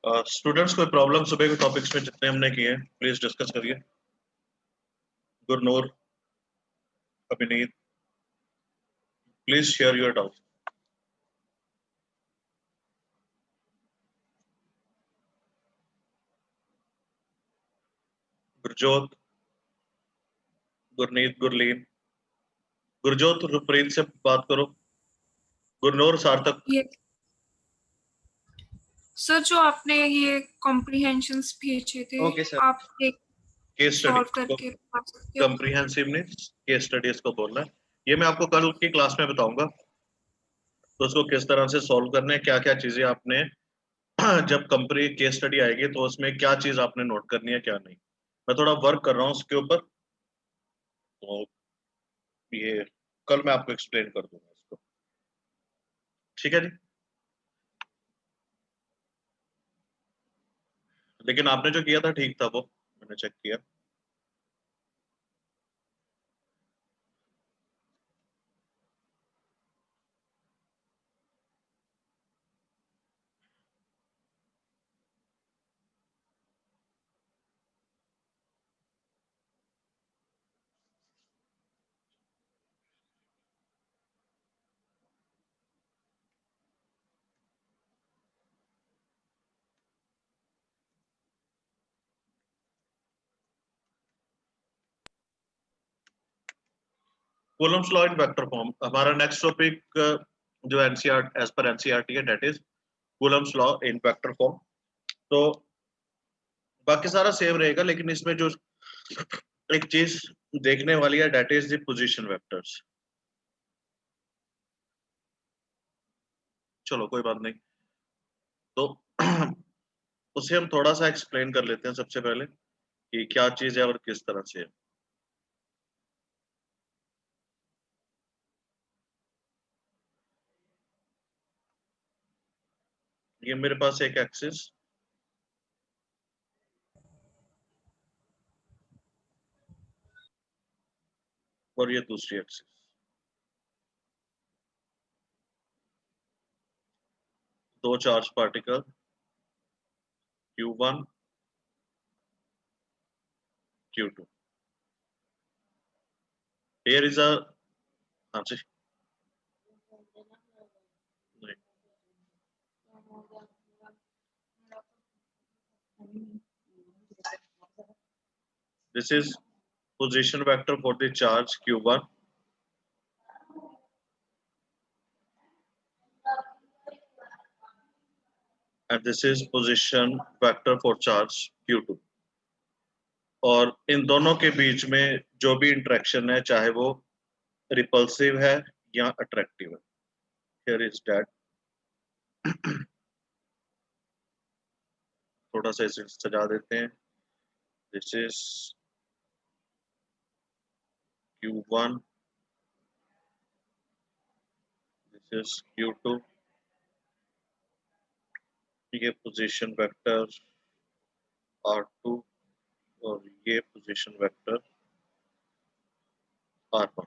Students कोई problem सुबह के टॉपिक्स में जितने हमने किए प्लीज डिस्कस करिए। Gurnoor, Abhineet, please share your doubt. Gurjot, Gurneet, Gurleen, Gurjot Rupreet से बात करो। गुरनूर, सार्थक। ये सर जो आपने ये कॉम्प्रिहेंशंस भेजे थे, ओके सर। आप एक केस सॉल्व स्टडी करके बता सकते हो? कॉम्प्रिहेंसिवनेस केस स्टडीज को बोलना है, ये मैं आपको कल की क्लास में बताऊंगा। तो उसको किस तरह से सॉल्व करना है, क्या क्या चीजें आपने जब कंपनी केस स्टडी आएगी तो उसमें क्या चीज आपने नोट करनी है क्या नहीं। मैं थोड़ा वर्क कर रहा हूँ उसके ऊपर, तो ये कल मैं आपको एक्सप्लेन कर दूंगा इसको। ठीक है जी। लेकिन आपने जो किया था ठीक था, वो मैंने चेक किया। Coulomb's law in vector form हमारा नेक्स्ट टॉपिक जो एनसीआर एज पर एनसीईआरटी है, that is Coulomb's law in vector form. तो बाकी सारा सेम रहेगा, लेकिन इसमें जो एक चीज देखने वाली है that is the position vectors. चलो कोई बात नहीं, तो उसे हम थोड़ा सा एक्सप्लेन कर लेते हैं सबसे पहले कि क्या चीज है और किस तरह से है। ये मेरे पास एक एक्सिस और ये दूसरी एक्सिस, दो charge particle Q1 Q2। here is a हाँ जी, नहीं, this is position vector for the charge Q1 and this is position vector for charge Q2। और इन दोनों के बीच में जो भी इंटरेक्शन है, चाहे वो रिपल्सिव है या अट्रैक्टिव है, here is that। थोड़ा सा इसे सजा देते हैं। This is Q1, this is Q2। ये पोजीशन वेक्टर R2 और ये position vector R1।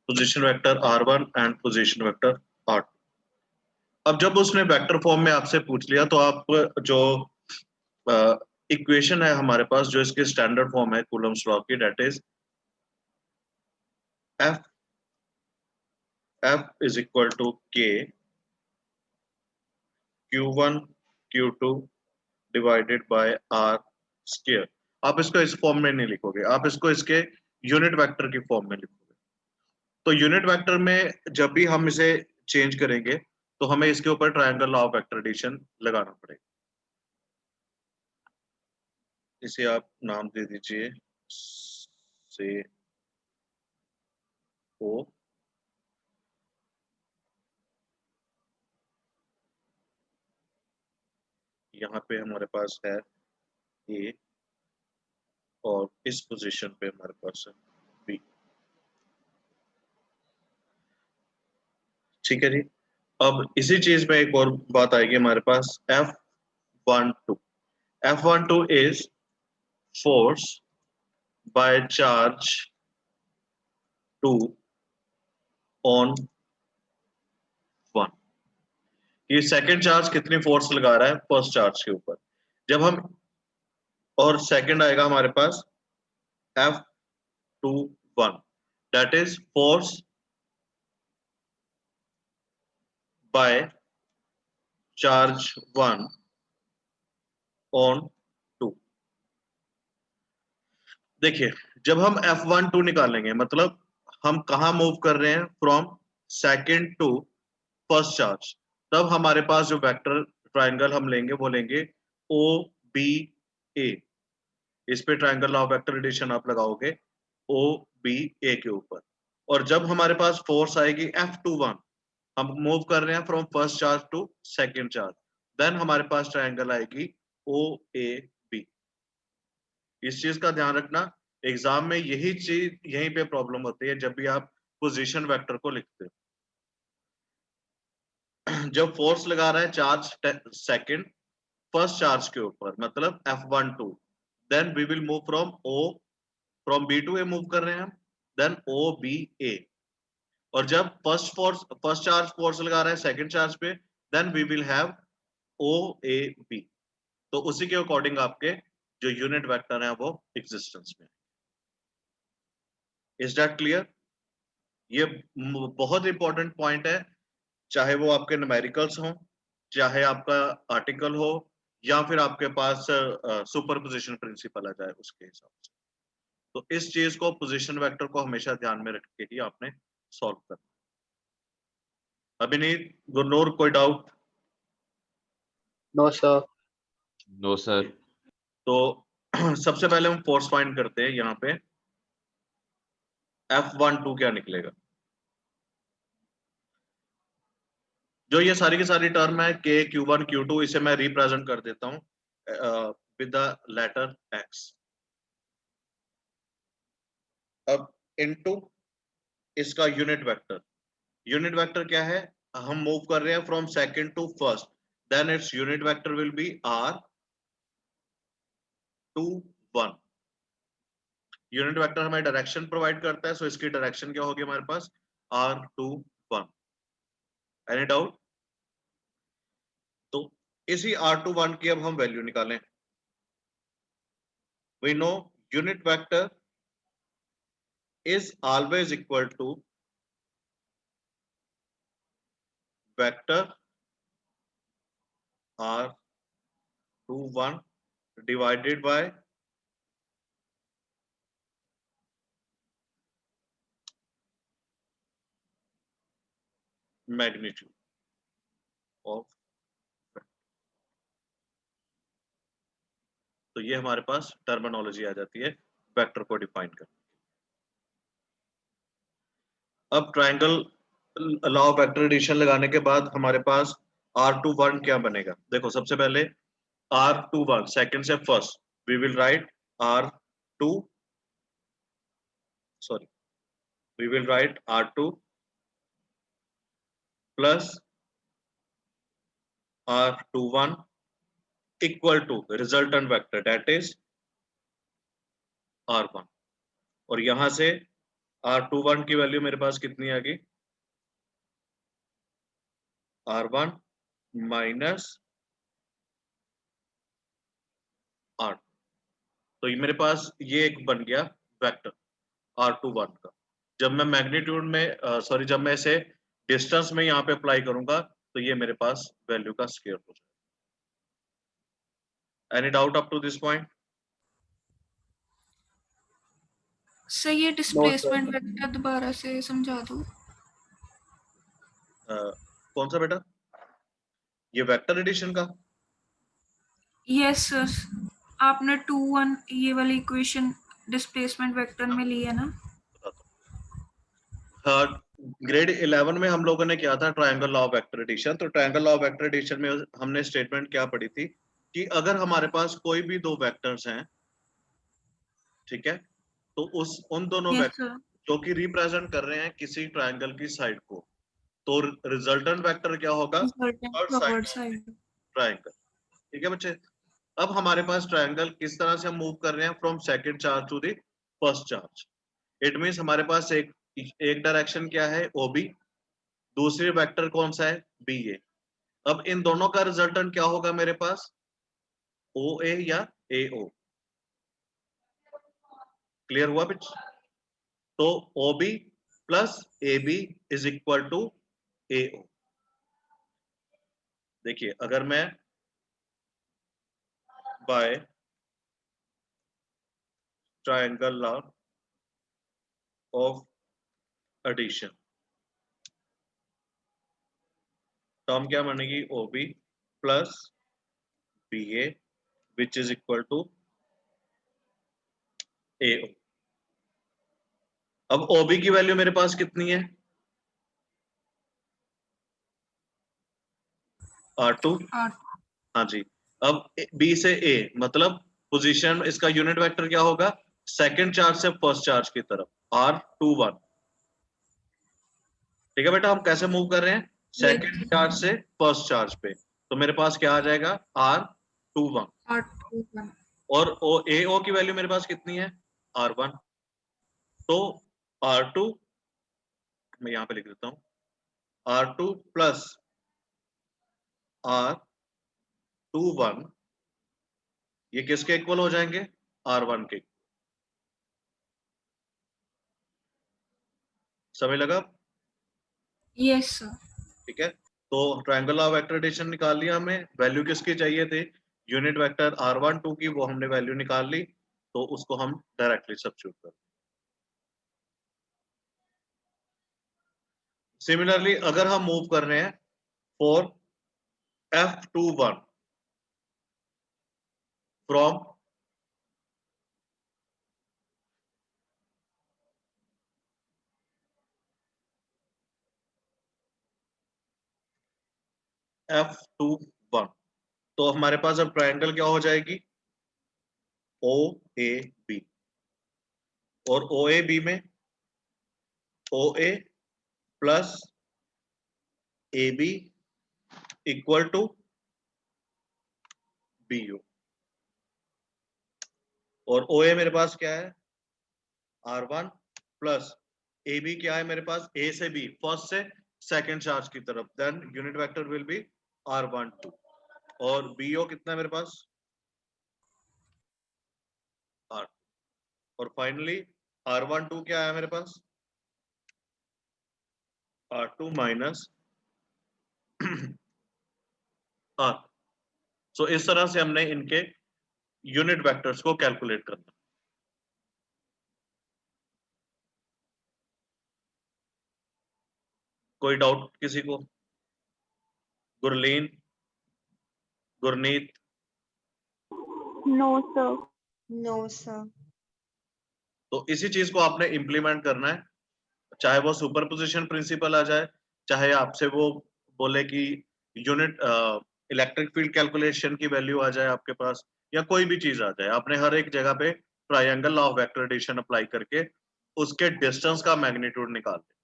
Position vector R1 and position vector R2। अब जब उसने वेक्टर फॉर्म में आपसे पूछ लिया तो आप जो इक्वेशन है हमारे पास, जो इसके स्टैंडर्ड फॉर्म है कूलम्स लॉ की, that is F is equal to K Q1 Q2 divided by R square। आप इसको इस फॉर्म में नहीं लिखोगे, आप इसको इसके यूनिट वेक्टर की फॉर्म में लिखोगे। तो यूनिट वेक्टर में जब भी हम इसे चेंज करेंगे तो हमें इसके ऊपर triangle law of vector addition लगाना पड़ेगा। इसे आप नाम दे दीजिए से ओ, यहाँ पे हमारे पास है ए और इस पोजीशन पे हमारे पास है बी। ठीक है जी। अब इसी चीज में एक और बात आएगी हमारे पास, F12। F12 is force by charge 2 on 1। ये सेकंड चार्ज कितनी फोर्स लगा रहा है फर्स्ट चार्ज के ऊपर। जब हम, और सेकंड आएगा हमारे पास F21, that is force by charge 1 on 2। देखिए, जब हम F12 निकालेंगे, मतलब हम कहा मूव कर रहे हैं, from second to first charge, तब हमारे पास जो वेक्टर ट्रायंगल हम लेंगे वो लेंगे OBA। इस पे ट्रायंगल ऑफ वेक्टर एडिशन आप लगाओगे OBA के ऊपर। और जब हमारे पास फोर्स आएगी F21, हम मूव कर रहे हैं from first charge to second charge, then हमारे पास ट्रायंगल आएगी OAB। इस चीज का ध्यान रखना, एग्जाम में यही चीज, यहीं पे प्रॉब्लम होती है जब भी आप पोजीशन वेक्टर को लिखते हो। जब फोर्स लगा रहा है चार्ज सेकंड फर्स्ट चार्ज के ऊपर, मतलब F12, then we will move from B to A move कर रहे हैं हम, देन OBA। और जब फर्स्ट चार्ज फोर्स लगा रहा है सेकंड चार्ज पे, then we will have OAB। तो उसी के अकॉर्डिंग आपके जो यूनिट वेक्टर है वो एग्जिस्टेंस में। Is that clear? ये बहुत इंपॉर्टेंट पॉइंट है, चाहे वो आपके न्यूमेरिकल्स हो, चाहे आपका आर्टिकल हो, या फिर आपके पास सुपरपोजिशन प्रिंसिपल आ जाए उसके हिसाब से। तो इस चीज को, पोजीशन वेक्टर को हमेशा ध्यान में रख के ही आपने सॉल्व करना। अभिनीत, गुरनूर, कोई doubt? No sir. No sir. तो सबसे पहले हम फोर्स फाइंड करते हैं। यहाँ पे F12 क्या निकलेगा? जो ये सारी की सारी टर्म है K, Q1, Q2, इसे मैं रिप्रेजेंट कर देता हूं विद द लेटर X। अब इनटू इसका यूनिट वेक्टर क्या है? हम मूव कर रहे हैं from second to first, then it's unit vector will be R21। Unit vector हमें डायरेक्शन प्रोवाइड करता है, सो इसकी डायरेक्शन क्या होगी हमारे पास? R21। Any doubt? तो इसी R21 की अब हम वैल्यू निकालें। We know unit vector is always equal to vector R21 divided by magnitude of vector। तो ये हमारे पास टर्मिनोलॉजी आ जाती है वेक्टर को डिफाइन करने। अब triangle law of vector addition लगाने के बाद हमारे पास R21 क्या बनेगा? देखो, सबसे पहले R21 सेकंड से first, we will write R2, sorry, we will write R2 plus R21 equal to resultant vector that is R1। और यहां से R21 की वैल्यू मेरे पास कितनी आ गई? R1 minus R। तो ये मेरे पास ये एक बन गया वेक्टर R21 का। जब मैं मैग्नीट्यूड में सॉरी जब मैं इसे डिस्टेंस में यहाँ पे अप्लाई करूंगा तो ये मेरे पास वैल्यू का स्क्वायर हो जाएगा। Any doubt up to this point? Sir ये डिस्प्लेसमेंट वेक्टर दोबारा से समझा दो। कौन सा बेटा? ये वेक्टर एडिशन का? यस सर, आपने 2-1 ये वाली इक्वेशन डिस्प्लेसमेंट वेक्टर में ली है ना? ग्रेड 11 में हम लोगों ने किया था triangle law of vector addition. तो triangle law of vector addition में हमने स्टेटमेंट क्या पढ़ी थी कि अगर हमारे पास कोई भी दो वेक्टर्स हैं, ठीक है, तो उन दोनों वेक्टर जो कि रिप्रेजेंट कर रहे हैं किसी ट्रायंगल की साइड को, तो रिजल्टेंट वेक्टर क्या होगा? Third side triangle. ठीक है बच्चे? अब हमारे पास ट्रायंगल किस तरह से हम मूव कर रहे हैं from second charge to the first charge. It means हमारे पास एक डायरेक्शन क्या है OB, दूसरी वेक्टर कौन सा है BA। अब इन दोनों का रिजल्टेंट क्या होगा मेरे पास, OA या AO। क्लियर हुआ बिच? तो OB plus AB is equal to AO। देखिए अगर मैं by triangle law of addition, term क्या बनेगी, OB plus BA which is equal to AO। अब OB की वैल्यू मेरे पास कितनी है, R2। हाँ जी। अब B से A मतलब पोजीशन, इसका यूनिट वेक्टर क्या होगा, सेकंड चार्ज से फर्स्ट चार्ज की तरफ, R21। ठीक है बेटा, हम कैसे मूव कर रहे हैं, सेकंड चार्ज से फर्स्ट चार्ज पे, तो मेरे पास क्या आ जाएगा, R21। और AO की वैल्यू मेरे पास कितनी है, R1। तो R2 मैं यहां पे लिख देता हूं, R2 प्लस R21 ये किसके इक्वल हो जाएंगे, R1 के। समझ लगा? Yes sir. ठीक है, तो ट्रायंगल ऑफ वेक्टर एडिशन निकाल लिया हमें, वैल्यू किसकी चाहिए थी, यूनिट वेक्टर R12 की, वो हमने वैल्यू निकाल ली, तो उसको हम डायरेक्टली सब्स्टिट्यूट कर। सिमिलरली अगर हम मूव कर रहे हैं फॉर F21 फ्रॉम F21, तो हमारे पास अब ट्रायंगल क्या हो जाएगी, OAB, और OAB में OA plus AB equal to BU, और OA मेरे पास क्या है, R1 प्लस AB क्या है मेरे पास, A से B, फर्स्ट से सेकंड चार्ज की तरफ, then unit vector will be R12, और BO कितना है मेरे पास, R, और फाइनली R12 क्या है मेरे पास, R2 माइनस R। सो इस तरह से हमने इनके यूनिट वेक्टर्स को कैलकुलेट करना। कोई डाउट किसी को, Gurleen, Gurneet? No sir. No sir. तो इसी चीज को आपने इंप्लीमेंट करना है, चाहे वो सुपरपोजिशन प्रिंसिपल आ जाए, चाहे आपसे वो बोले कि यूनिट इलेक्ट्रिक फील्ड कैलकुलेशन की वैल्यू आ जाए आपके पास, या कोई भी चीज आ जाए, आपने हर एक जगह पे triangle law of vector addition apply करके उसके डिस्टेंस का मैग्नीट्यूड निकाल दे,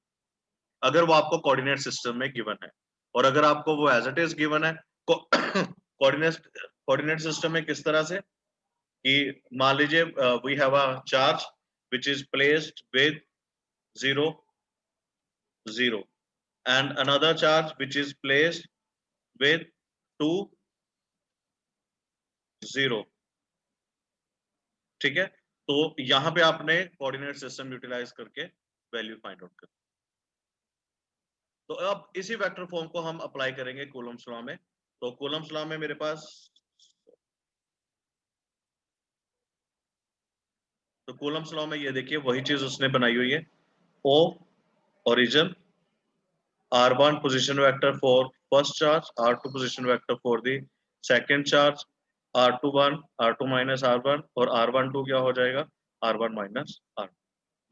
अगर वो आपको कोऑर्डिनेट सिस्टम में गिवन है। और अगर आपको वो एज इट इज गिवन है कोऑर्डिनेट सिस्टम में किस तरह से, कि मान लीजिए we have a charge which is placed with 0 0 and another charge which is placed with 2 0। ठीक है, तो यहां पे आपने कोऑर्डिनेट सिस्टम यूटिलाइज करके वैल्यू फाइंड आउट कर। तो अब इसी वेक्टर फॉर्म को हम अप्लाई करेंगे कूलम्स लॉ में। तो कूलम्स लॉ में मेरे पास, तो कूलम्स लॉ में ये देखिए वही चीज उसने बनाई हुई है, O origin, R1 position vector for first charge, R2 position vector for the second charge, R21 R2 minus R1, और R12 क्या हो जाएगा, R1 minus R2।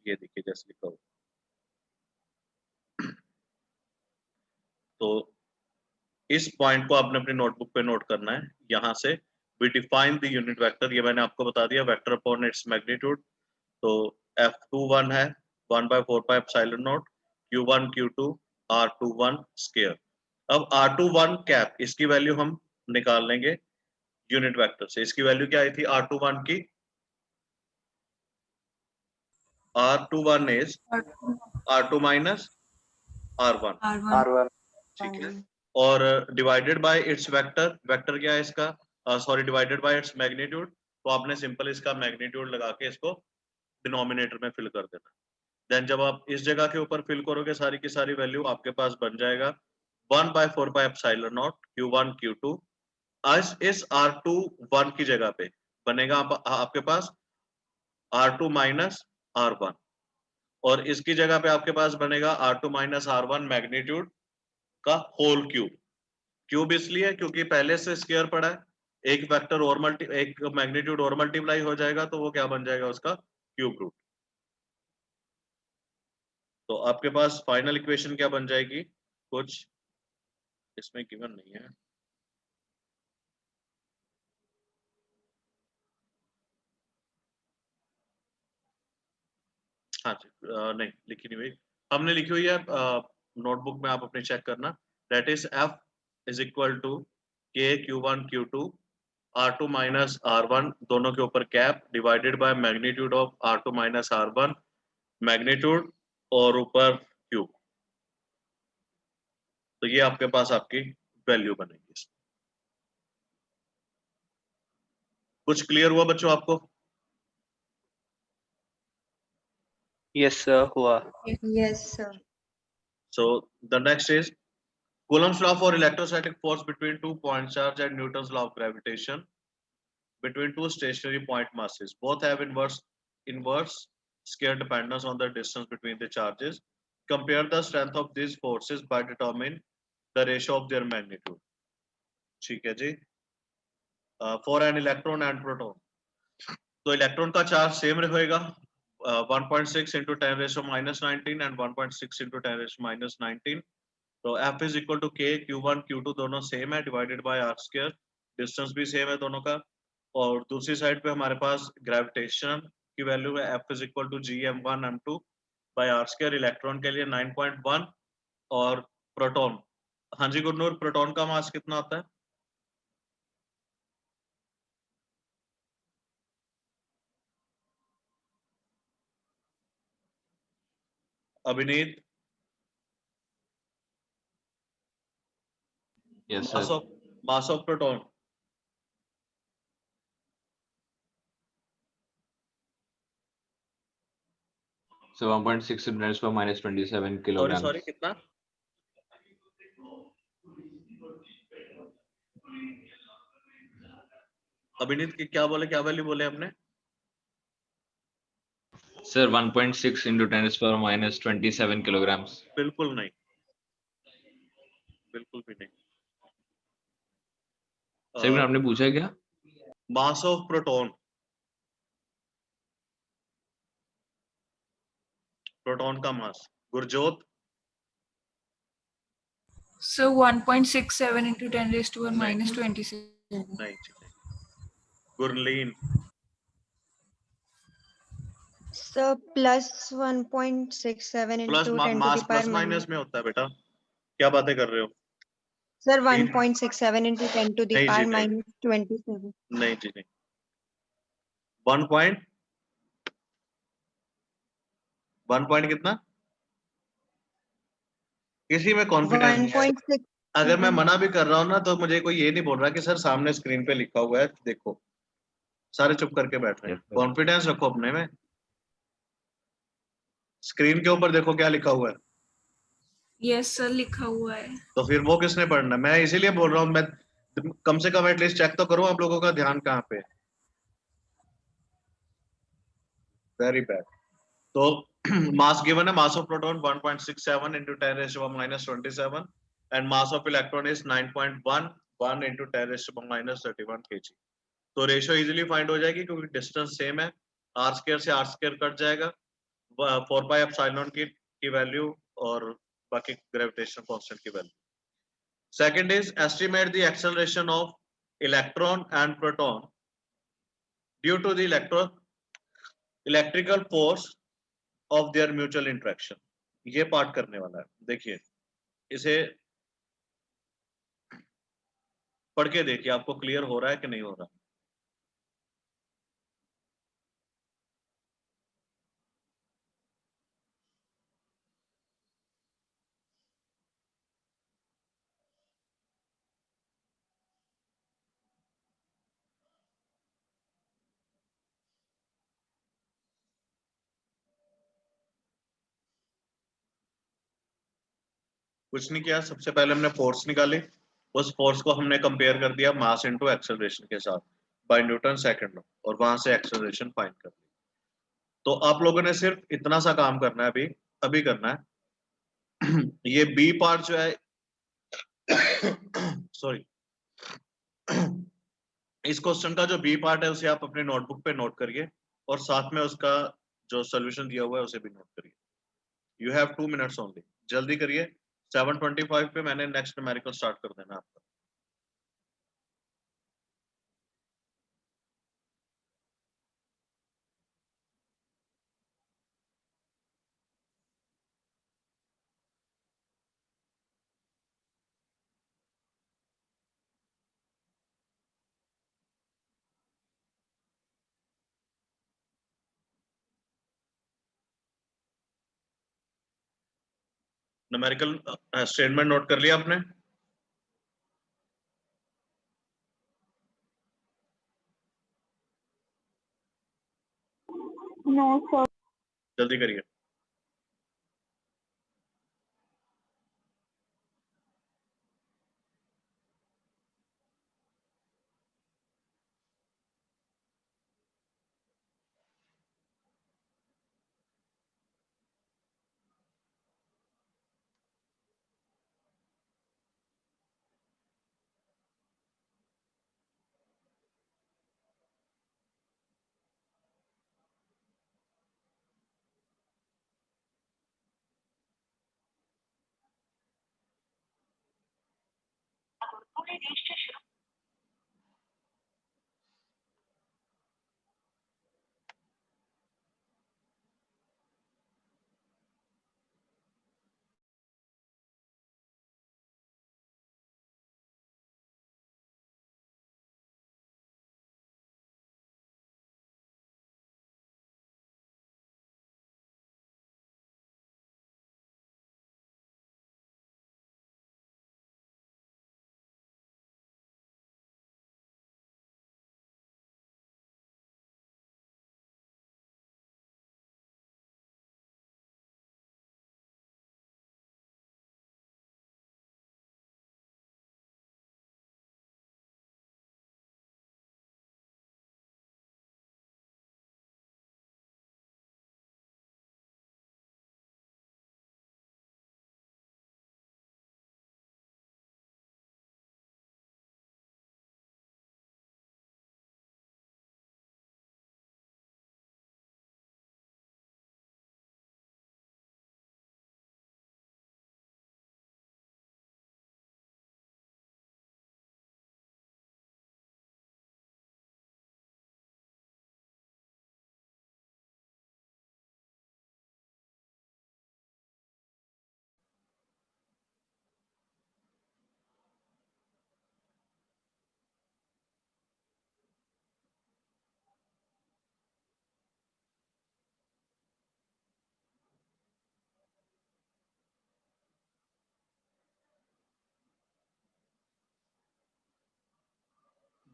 ये देखिए जैसे लिखा हो। तो इस पॉइंट को आपने अपनी नोटबुक पे नोट करना है। यहां से we define the unit vector, ये मैंने आपको बता दिया, वेक्टर अपॉन इट्स मैग्नीट्यूड। तो F21 है 1/4 pi epsilon not Q1 Q2 R21 square. अब R21 कैप, इसकी वैल्यू हम निकाल लेंगे यूनिट वेक्टर से। इसकी वैल्यू क्या आई थी R21 की, R21 is R2 R2 minus R1, R1 R1. ठीक है, और divided by it's vector, vector क्या है इसका, sorry divided by its magnitude, तो आपने सिंपल इसका मैग्नीट्यूड लगा के इसको डिनोमिनेटर में फिल कर देना। देन जब आप इस जगह के ऊपर फिल करोगे सारी की सारी वैल्यू, आपके पास बन जाएगा 1/4 Q1 Q2। आज इस R2 1 की जगह पे बनेगा आपके पास R2 माइनस R1, और इसकी जगह पे आपके पास बनेगा R2 माइनस R1 मैग्नीट्यूड का होल क्यूब। क्यूब इसलिए क्योंकि पहले से स्क्वायर पड़ा है, एक वेक्टर और एक मैग्नीट्यूड और मल्टीप्लाई हो जाएगा तो वो क्या बन जाएगा, उसका क्यूब रूट। तो आपके पास फाइनल इक्वेशन क्या बन जाएगी, कुछ इसमें गिवन नहीं है, हाँ जी, नहीं लिखी नहीं हुई, हमने लिखी हुई है नोटबुक में, आप अपने चेक करना। That is F is equal to K Q1 Q2 R2 minus R1 दोनों के ऊपर cap divided by magnitude of R2 minus R1 magnitude और ऊपर क्यूब। तो ये आपके पास आपकी वैल्यू बनेगी। कुछ क्लियर हुआ बच्चों आपको? Yes, sir. हुआ. Yes, sir. So the next is Coulomb's law for electrostatic force between two point charge and Newton's law of gravitation between two stationary point masses. Both have inverse square dependence on the distance between the charges. Compare the strength of these forces by determining the ratio of their magnitude. ठीक है जी। For an electron and proton, तो electron का charge same रहेगा 1.6 into 10 raised to minus 19 and 1.6 into 10 raised to minus 19। तो F is equal to K Q1 Q2 दोनों same है divided by R square, distance भी same है दोनों का। और दूसरी साइड पे हमारे पास ग्रेविटेशन की वैल्यू है F is equal to G M1 M2 by R square, electron के लिए 9.1 और प्रोटॉन, हाँ जी गुरनूर, प्रोटॉन का मास कितना होता है? अभिनीत, Yes, sir. Mass of proton So 1.6 into 10 to the power minus 27 kilograms. Sorry कितना? अभिनीत की क्या वैल्यू बोले हमने? Sir, 1.6 into 10 to the power minus 27 kilograms. बिल्कुल नहीं, बिल्कुल भी नहीं। सर आपने पूछा क्या? मास ऑफ प्रोटॉन, प्रोटॉन का मास, Gurjot. So 1.67 into 10 raised to 1 minus 27. नहीं, Gurleen, Sir, plus 1.67 plus into 10 to mass the plus power minus minus. में होता है बेटा, क्या बातें कर रहे हो? Sir, 1.67 into 10 to the नहीं जी power नहीं, minus 27. नहीं जी नहीं, 1 पॉइंट कितना? किसी में कॉन्फिडेंस नहीं है। 1.6. अगर मैं मना भी कर रहा हूँ ना तो मुझे कोई ये नहीं बोल रहा कि सर सामने स्क्रीन पे लिखा हुआ है देखो, सारे चुप करके बैठ रहे हैं। Yes, sir. कॉन्फिडेंस रखो अपने में, स्क्रीन के ऊपर देखो क्या लिखा हुआ है, Yes, sir, लिखा हुआ है। तो फिर वो किसने पढ़ना? मैं इसीलिए बोल रहा हूँ, मैं कम से कम एटलीस्ट चेक तो करूँ आप लोगों का ध्यान कहाँ पे। Very bad. तो मास गिवन है, mass of proton 1.67 into 10 raised to minus 27 and mass of electron is 9.11 into 10 raised to minus 31 kg। तो रेशियो इजीली फाइंड हो जाएगी क्योंकि डिस्टेंस सेम है, आर स्क्वायर से आर स्क्वायर कट जाएगा, 4 pi epsilon की value और बाकी ग्रेविटेशन कांस्टेंट की value. Second is estimate the acceleration of electron and proton due to the electrical force of their mutual interaction. ये part करने वाला है, देखिए इसे पढ़ के देखिए आपको क्लियर हो रहा है कि नहीं हो रहा। कुछ नहीं किया, सबसे पहले हमने फोर्स निकाली, उस फोर्स को हमने कंपेयर कर दिया मास इनटू एक्सेलरेशन के साथ बाय न्यूटन सेकंड लॉ, और वहां से एक्सेलरेशन फाइंड कर ली। तो आप लोगों ने सिर्फ इतना सा काम करना है, अभी अभी करना है। ये बी पार्ट जो है सॉरी इस क्वेश्चन का जो बी पार्ट है उसे आप अपने नोटबुक पे नोट करिए, और साथ में उसका जो सोल्यूशन दिया हुआ है उसे भी नोट करिए। यू हैव 2 मिनट्स ओनली, जल्दी करिए। 7:25 पे मैंने नेक्स्ट न्यूमेरिकल स्टार्ट कर देना आपका। न्यूमेरिकल स्टेटमेंट नोट कर लिया आपने? No, sir. जल्दी करिए।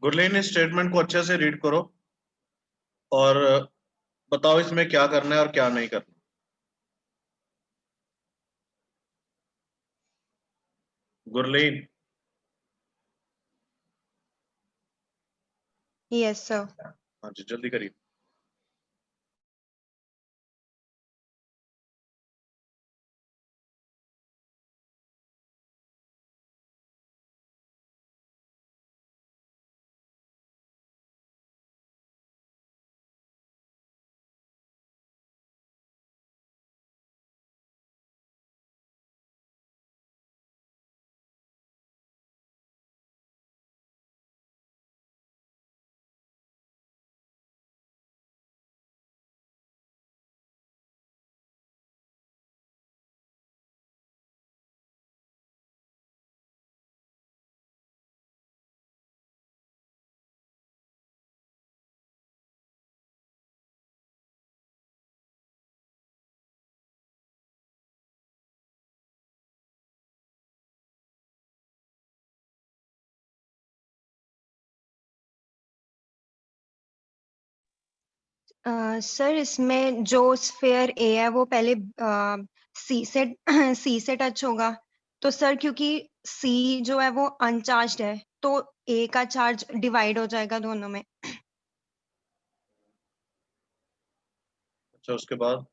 गुरलीन, इस स्टेटमेंट को अच्छे से रीड करो और बताओ इसमें क्या करना है और क्या नहीं करना। गुरलीन। Yes, sir. हाँ जी, जल्दी करिए। सर इसमें जो स्फेयर ए है वो पहले सी से सी से टच होगा, तो सर क्योंकि सी जो है वो अनचार्ज है, तो ए का चार्ज डिवाइड हो जाएगा दोनों में। अच्छा, उसके बाद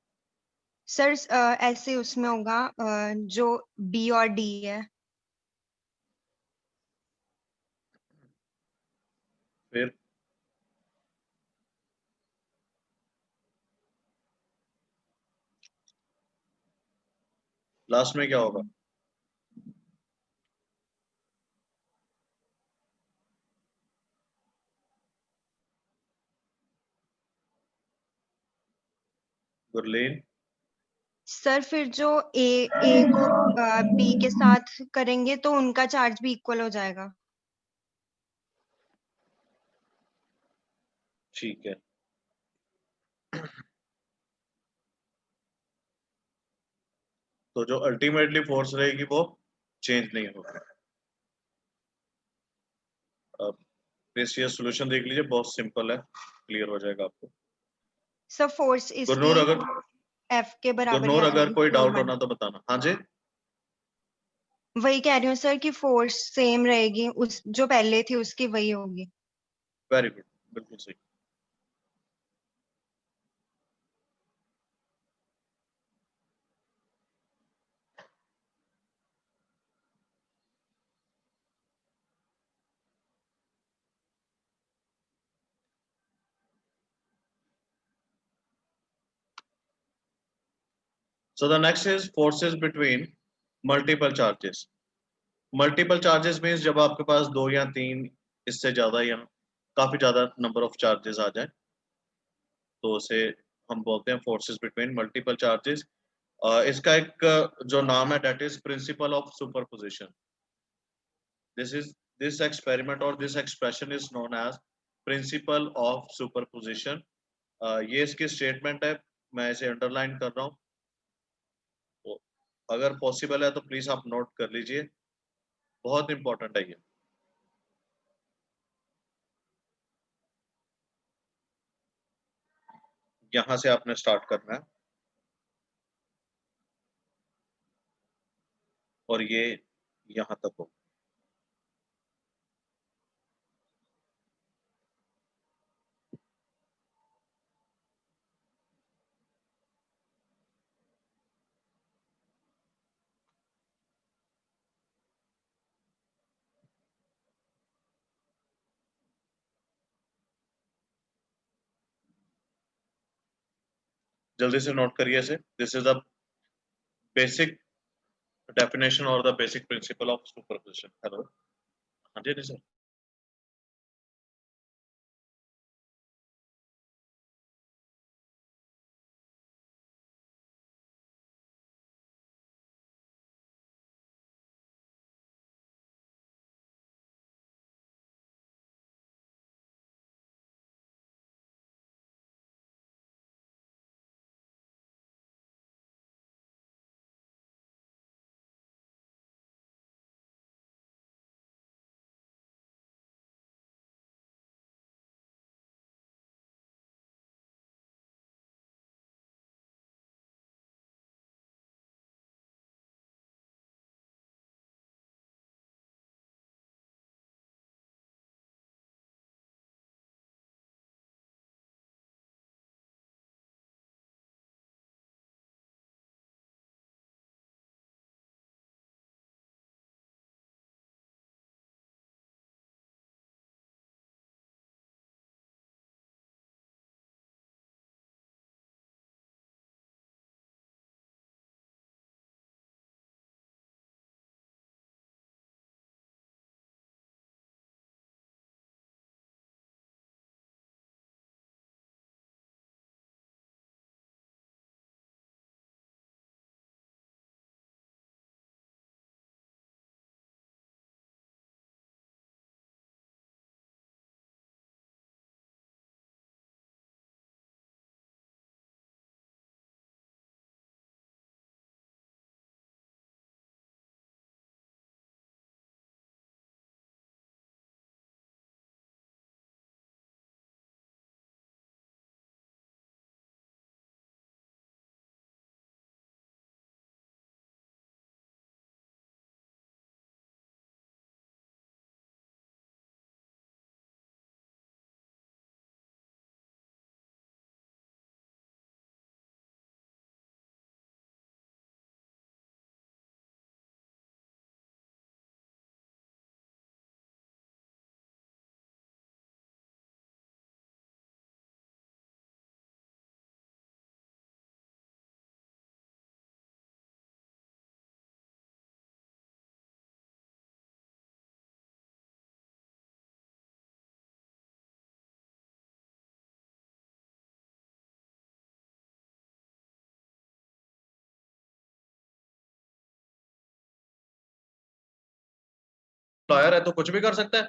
सर ऐसे उसमें होगा जो बी और डी है। फिर लास्ट में क्या होगा? गुरलीन? सर फिर जो ए को बी के साथ करेंगे तो उनका चार्ज भी इक्वल हो जाएगा। ठीक है। तो जो अल्टीमेटली फोर्स रहेगी वो चेंज नहीं होगी। अब प्लीज ये सोल्यूशन देख लीजिए, बहुत सिंपल है, क्लियर हो जाएगा आपको। सर फोर्स इसकी गुरनूर अगर एफ के बराबर ही गुरनूर आ अगर जाएगी, कोई डाउट Q1। होना तो बताना। हाँ जी। वही कह रही हूँ सर कि फोर्स सेम रहेगी, उस जो पहले थी उसकी वही होगी। वेरी गुड, बिल्कुल सही। So the next is forces between multiple charges. Multiple charges means जब आपके पास दो या तीन, इससे ज्यादा या काफी ज्यादा नंबर ऑफ चार्जेस आ जाए तो उसे हम बोलते हैं फोर्सेस बिटवीन मल्टीपल चार्जेस। इसका एक जो नाम है that is principle of superposition. This is this experiment और this expression is known as principle of superposition. ये इसकी स्टेटमेंट है, मैं इसे अंडरलाइन कर रहा हूँ, तो अगर पॉसिबल है तो प्लीज आप नोट कर लीजिए, बहुत इंपॉर्टेंट है ये। यहां से आपने स्टार्ट करना है और ये यहां तक हो। जल्दी से नोट करिए इसे। This is the basic definition और the basic principle of superposition. Hello, हाँ जी सर। एम्प्लॉयर है तो कुछ भी कर सकता है।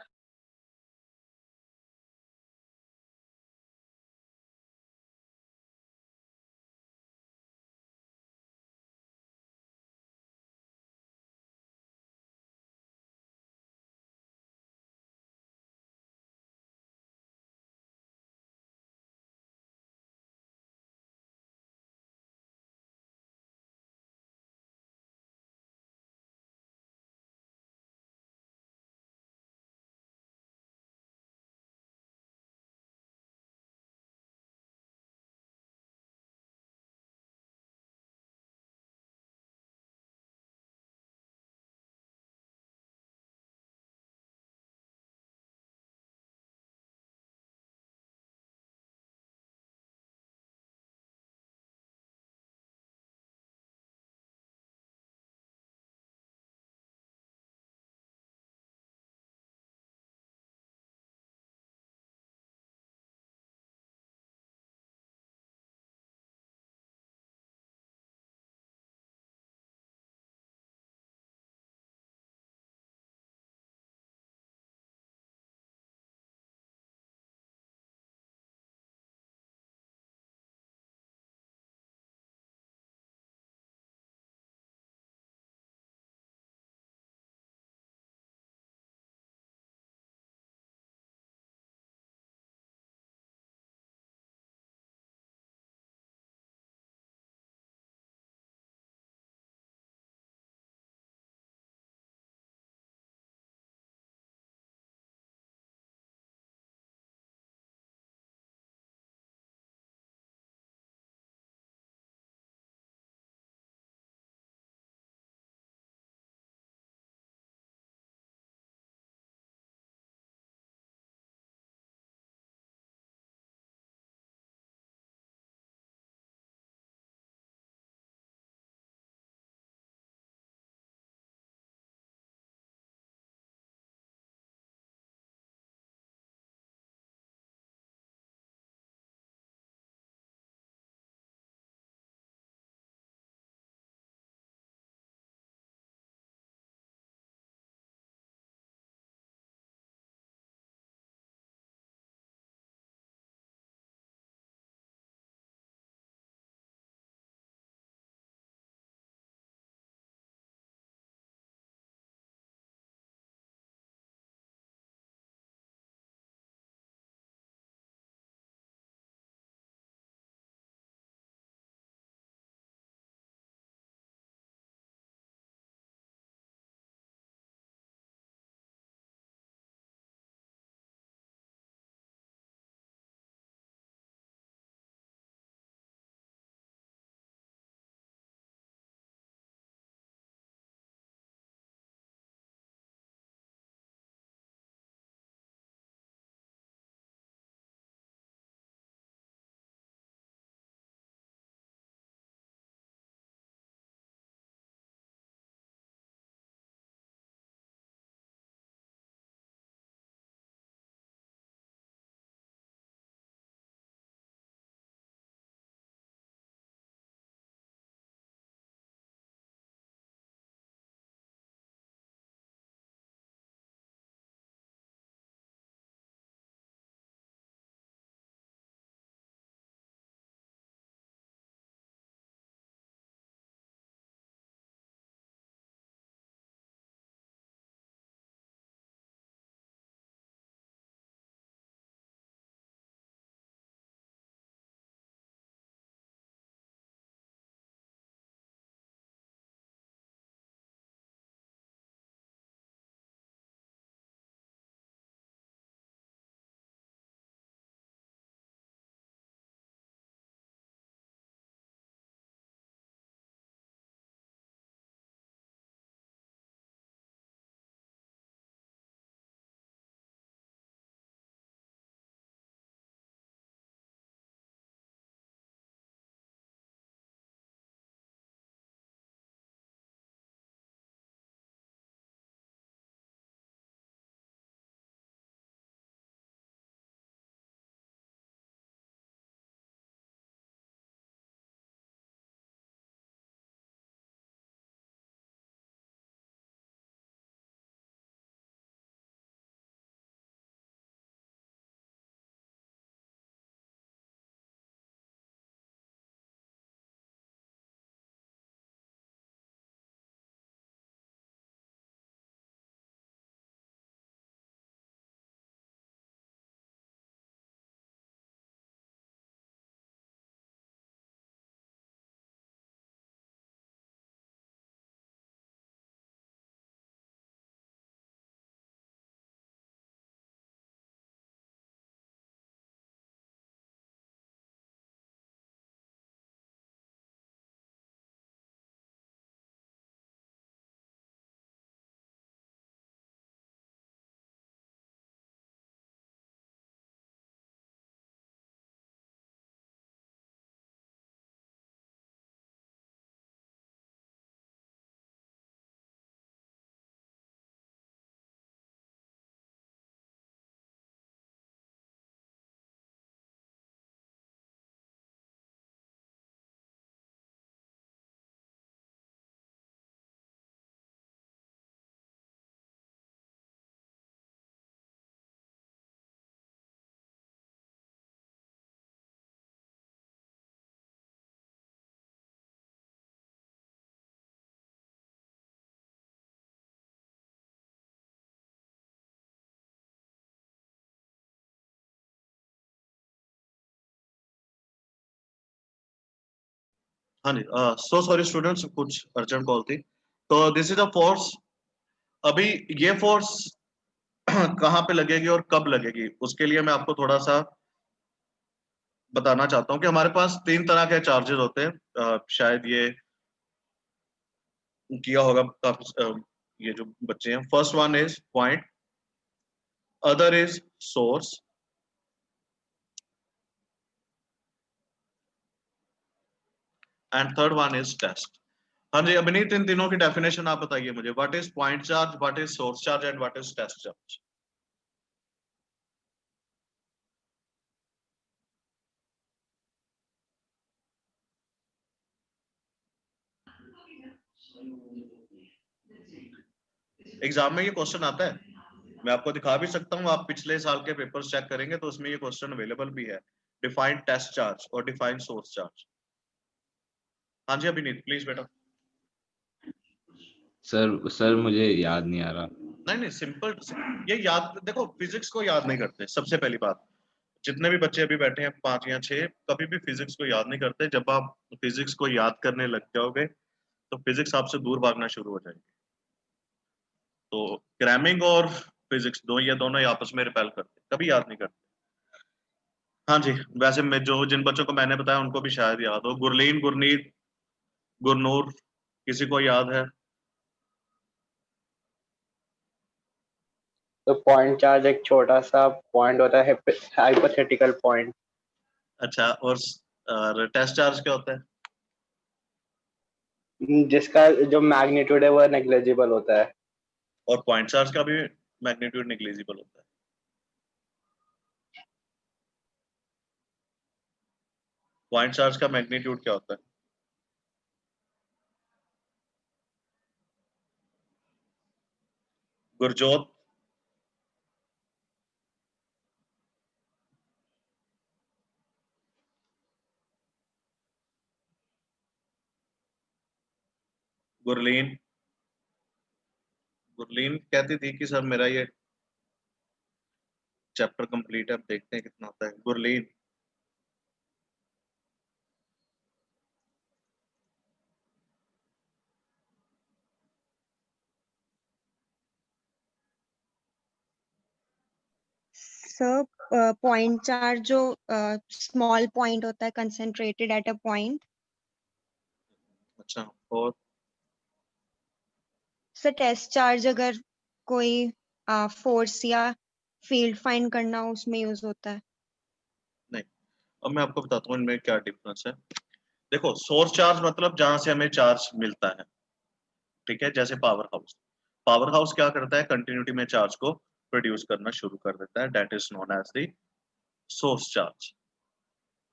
हाँ जी, सो सॉरी स्टूडेंट्स, कुछ अर्जेंट कॉल थी। तो दिस इज अ फोर्स। अभी ये फोर्स कहाँ पे लगेगी और कब लगेगी, उसके लिए मैं आपको थोड़ा सा बताना चाहता हूँ कि हमारे पास 3 तरह के चार्जेस होते हैं। शायद ये किया होगा काफी, ये जो बच्चे हैं। First one is point, other is source, and third one is test. हाँ जी अभिनीत, इन तीनों की डेफिनेशन आप बताइए मुझे। What is point charge, what is source charge and what is test charge? Exam में ये क्वेश्चन आता है, मैं आपको दिखा भी सकता हूँ। आप पिछले साल के पेपर्स चेक करेंगे तो उसमें ये क्वेश्चन अवेलेबल भी है। डिफाइन टेस्ट चार्ज और डिफाइन सोर्स चार्ज। हाँ जी अभिनीत प्लीज बेटा। सर मुझे याद नहीं आ रहा। नहीं नहीं, सिंपल। ये याद, देखो फिजिक्स को याद नहीं करते सबसे पहली बात। जितने भी बच्चे अभी बैठे हैं 5 या 6, कभी भी फिजिक्स को याद नहीं करते। जब आप फिजिक्स को याद करने लग जाओगे तो फिजिक्स आपसे दूर भागना शुरू हो जाएगी। तो क्रैमिंग और फिजिक्स दो, ये दोनों ही आपस में रिपेल करते, कभी याद नहीं करते। हाँ जी, वैसे मैं जो जिन बच्चों को मैंने बताया उनको भी शायद याद हो। गुरलीन, गुरनीत, गुरनूर, किसी को याद है? तो पॉइंट चार्ज एक छोटा सा पॉइंट होता है, हाइपोथेटिकल पॉइंट, अच्छा, और टेस्ट चार्ज क्या होता है? जिसका जो मैग्नीट्यूड है वो नेग्लिजिबल होता है। और पॉइंट चार्ज का भी मैग्नीट्यूड नेग्लिजिबल होता है। पॉइंट चार्ज का मैग्नीट्यूड क्या होता है? गुरजोत, गुरलीन, गुरलीन कहती थी कि सर मेरा ये चैप्टर कंप्लीट है, अब देखते हैं कितना होता है। गुरलीन, सर पॉइंट चार्ज जो स्मॉल पॉइंट होता है, कंसेंट्रेटेड एट अ पॉइंट। अच्छा, और सर टेस्ट चार्ज अगर कोई फोर्स या फील्ड फाइंड करना हो उसमें यूज होता है। नहीं, अब मैं आपको बताता हूँ इनमें क्या डिफरेंस है। देखो, सोर्स चार्ज मतलब जहां से हमें चार्ज मिलता है, ठीक है। जैसे पावर हाउस, पावर हाउस क्या करता है, कंटिन्यूटी में चार्ज को प्रोड्यूस करना शुरू कर देता है, that is known as the source charge.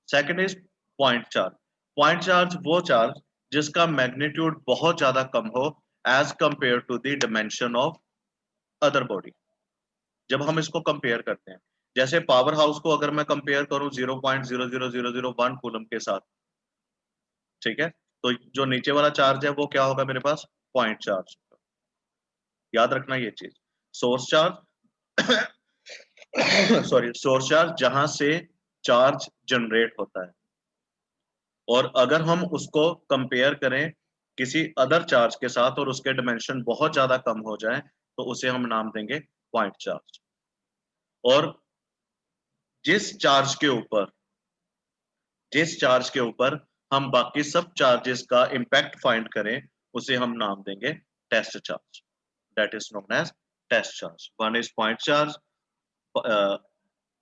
Second is point charge. Point charge वो चार्ज जिसका मैग्नीट्यूड बहुत ज्यादा कम हो as compare to the dimension of other body. जब हम इसको कंपेयर करते हैं, जैसे पावर हाउस को अगर मैं कंपेयर करूं 0.00001 कूलम के साथ, ठीक है, तो जो नीचे वाला चार्ज है वो क्या होगा मेरे पास, पॉइंट चार्ज। याद रखना ये चीज। Source charge sorry, source charge जहां से चार्ज जनरेट होता है, और अगर हम उसको कंपेयर करें किसी अदर चार्ज के साथ और उसके डिमेंशन बहुत ज्यादा कम हो जाए तो उसे हम नाम देंगे पॉइंट चार्ज। और जिस चार्ज के ऊपर जिस चार्ज के ऊपर हम बाकी सब चार्जेस का इम्पैक्ट फाइंड करें उसे हम नाम देंगे test charge, that is known as test charge. One is point charge,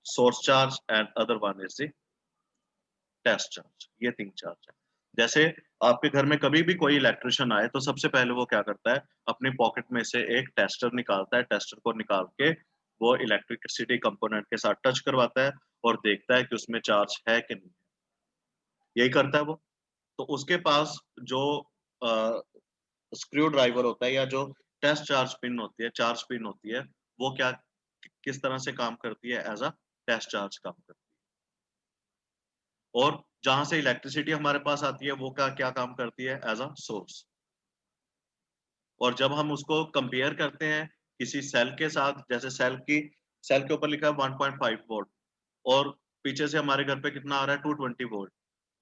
source charge, and other one is the test charge. ये 3 चार्ज है। जैसे आपके घर में कभी भी कोई इलेक्ट्रिशियन आए तो सबसे पहले वो क्या करता है, अपनी पॉकेट में से एक टेस्टर निकालता है। टेस्टर को निकाल के वो इलेक्ट्रिसिटी कंपोनेंट के साथ टच करवाता है और देखता है कि उसमें चार्ज है कि नहीं। यही करता है वो। तो उसके पास जो स्क्रू ड्राइवर होता है या जो टेस्ट चार्ज पिन होती है, चार्ज पिन होती है, वो क्या किस तरह से काम करती है, एज अ टेस्ट चार्ज काम करती है। और जहां से इलेक्ट्रिसिटी हमारे पास आती है वो क्या क्या काम करती है, एज अ सोर्स। और जब हम उसको कंपेयर करते हैं किसी सेल के साथ, जैसे सेल के ऊपर लिखा है 1.5 वोल्ट और पीछे से हमारे घर पे कितना आ रहा है, 220 वोल्ट।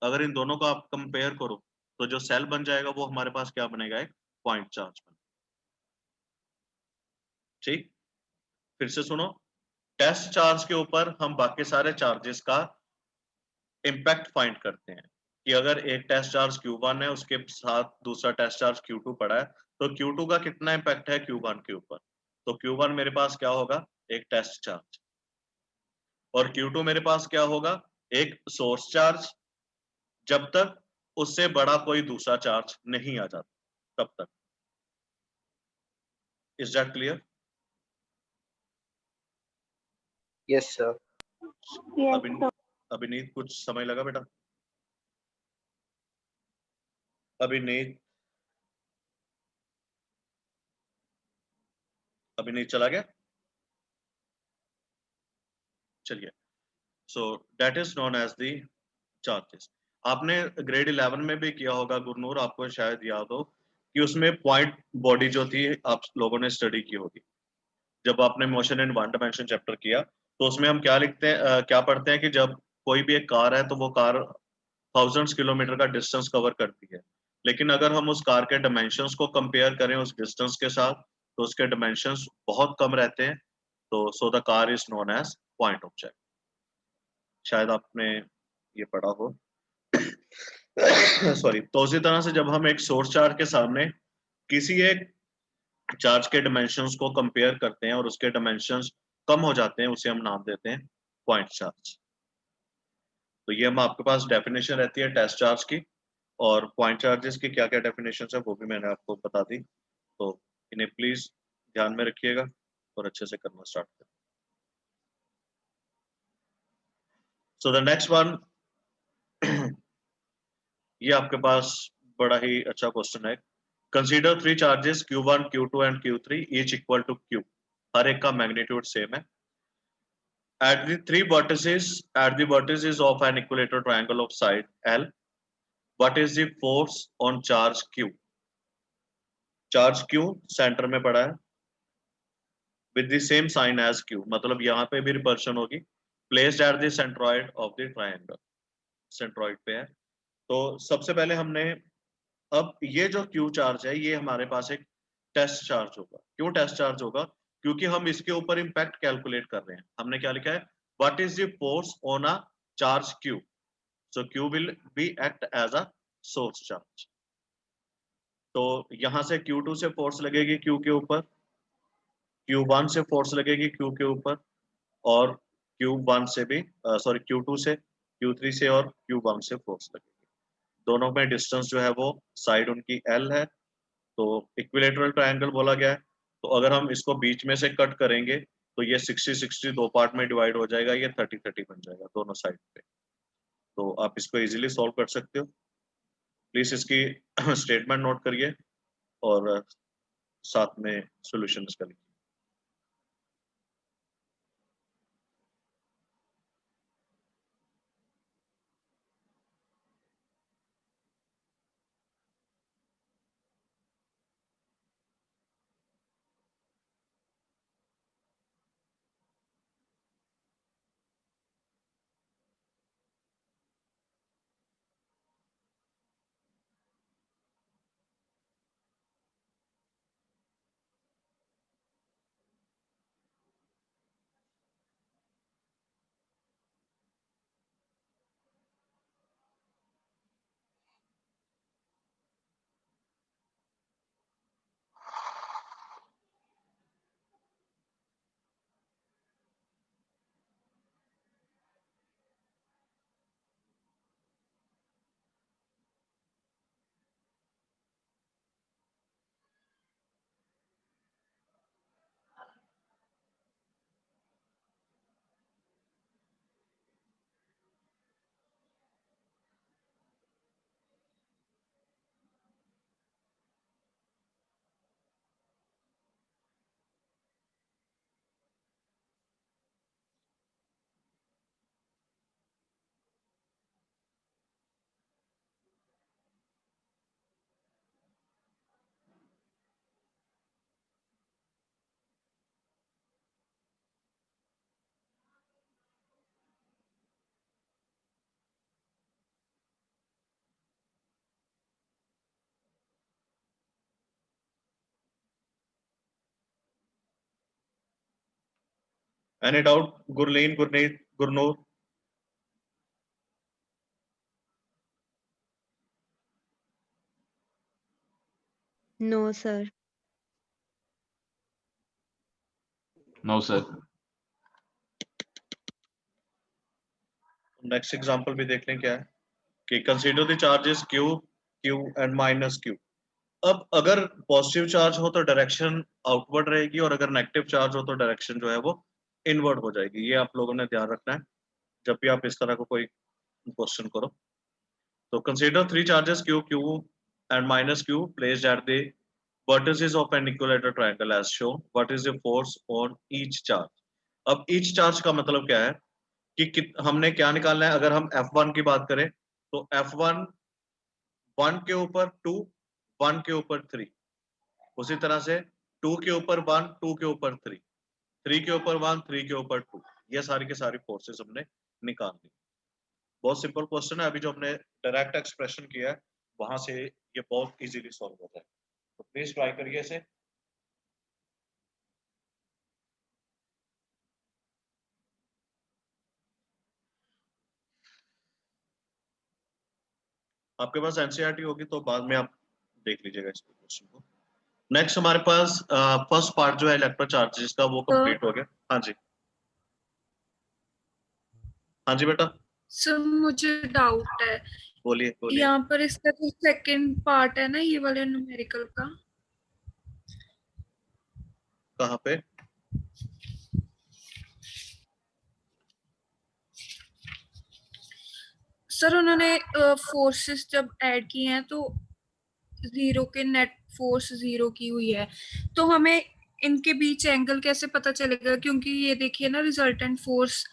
अगर इन दोनों को आप कंपेयर करो तो जो सेल बन जाएगा वो हमारे पास क्या बनेगा, एक पॉइंट चार्ज बनेगा। ठीक, फिर से सुनो, टेस्ट चार्ज के ऊपर हम बाकी सारे चार्जेस का इम्पैक्ट फाइंड करते हैं कि अगर एक टेस्ट चार्ज Q1 है, उसके साथ दूसरा टेस्ट चार्ज Q2 पड़ा है, तो Q2 का कितना इम्पैक्ट है Q1 के ऊपर। तो Q1 मेरे पास क्या होगा, एक टेस्ट चार्ज, और Q2 मेरे पास क्या होगा, एक सोर्स चार्ज, जब तक उससे बड़ा कोई दूसरा चार्ज नहीं आ जाता तब तक। Is that clear? yes sir. Yes, अभी sir. अभिनीत, कुछ समय लगा बेटा? अभिनीत, अभिनीत चला गया? चलिए, so that is known as the charges. आपने ग्रेड 11 में भी किया होगा गुरनूर, आपको शायद याद हो कि उसमें पॉइंट बॉडी जो थी आप लोगों ने स्टडी की होगी। जब आपने motion in one dimension chapter किया तो उसमें हम क्या लिखते हैं, क्या पढ़ते हैं कि जब कोई भी एक कार है तो वो कार थाउजेंड्स किलोमीटर का डिस्टेंस कवर करती है, लेकिन अगर हम उस कार के डायमेंशंस को कंपेयर करें उस डिस्टेंस के साथ तो उसके डायमेंशंस बहुत कम रहते हैं। तो so the car is known as point object. शायद आपने ये पढ़ा हो। सॉरी। तो उसी तरह से जब हम एक सोर्स चार्ज के सामने किसी एक चार्ज के डायमेंशंस को कंपेयर करते हैं और उसके डायमेंशंस कम हो जाते हैं, उसे हम नाम देते हैं पॉइंट चार्ज। तो ये हम आपके पास डेफिनेशन रहती है टेस्ट चार्ज की, और पॉइंट चार्जेस की क्या क्या डेफिनेशन है वो भी मैंने आपको बता दी। तो इन्हें प्लीज ध्यान में रखिएगा और अच्छे से करना स्टार्ट करें। सो द नेक्स्ट वन, ये आपके पास बड़ा ही अच्छा क्वेश्चन है। Consider 3 charges Q1, Q2 and Q3 each equal to Q। हर एक का मैग्नीट्यूड सेम है। At the vertices of an equilateral triangle of side L, what is the force on charge Q? Charge Q centre में पड़ा है with the same sign as Q, मतलब यहाँ पे भी रिपल्शन होगी। Placed at the centroid of the triangle, centroid पे है। तो सबसे पहले हमने, अब ये जो Q चार्ज है ये हमारे पास एक टेस्ट चार्ज होगा। क्यों टेस्ट चार्ज होगा? क्योंकि हम इसके ऊपर इम्पैक्ट कैलकुलेट कर रहे हैं। हमने क्या लिखा है, what is the force on a charge Q, so Q will be act as a source charge। तो यहां से Q2 से फोर्स लगेगी Q के ऊपर, Q1 से फोर्स लगेगी Q के ऊपर, और Q1 से भी सॉरी Q2 से, Q3 से और Q1 से फोर्स लगेगी। दोनों में डिस्टेंस जो है वो साइड उनकी L है, तो इक्विलेटरल ट्रायंगल बोला गया है। तो अगर हम इसको बीच में से कट करेंगे तो ये 60-60 दो पार्ट में डिवाइड हो जाएगा, ये 30-30 बन जाएगा दोनों साइड पे। तो आप इसको इजीली सॉल्व कर सकते हो। प्लीज इसकी स्टेटमेंट नोट करिए और साथ में सॉल्यूशन इसका लिखिए। Any doubt? Gurleen, Gurneet, Gurnoor? No, sir. No, sir. Next example भी देख लें क्या है कि consider the charges Q, Q and minus Q। अब अगर पॉजिटिव चार्ज हो तो डायरेक्शन आउटवर्ड रहेगी और अगर नेगेटिव चार्ज हो तो डायरेक्शन जो है वो इनवर्ड हो जाएगी। ये आप लोगों ने ध्यान रखना है जब भी आप इस तरह को कोई क्वेश्चन करो। तो consider 3 charges Q, Q and minus Q placed at the vertices of an equilateral triangle as shown. What is the force on each charge? अब each charge का मतलब क्या है कि हमने क्या निकालना है। अगर हम F1 की बात करें तो F1 1 के ऊपर 2, 1 के ऊपर 3, उसी तरह से 2 के ऊपर 1, 2 के ऊपर 3, 3 के ऊपर 1, 3 के ऊपर 2, ये सारी की सारी फोर्सेस हमने निकाल ली। बहुत सिंपल क्वेश्चन है। अभी जो हमने डायरेक्ट एक्सप्रेशन किया है वहां से ये बहुत इजीली सॉल्व हो जाए, तो प्लीज ट्राई करिए इसे। आपके पास एनसीईआरटी होगी तो बाद में आप देख लीजिएगा इस क्वेश्चन को। नेक्स्ट हमारे पास फर्स्ट पार्ट जो है इलेक्ट्रो चार्जेस का वो कंप्लीट हो गया। हाँ जी, हाँ जी बेटा सर मुझे डाउट है, बोलिए बोलिए। यहाँ पर इसका जो सेकंड पार्ट है ना ये वाले न्यूमेरिकल का, कहाँ पे? सर उन्होंने फोर्सेस जब ऐड किए हैं तो जीरो के नेट फोर्स जीरो की हुई है, तो हमें इनके बीच एंगल कैसे पता चलेगा? क्योंकि ये देखिए ना रिजल्टेंट फोर्स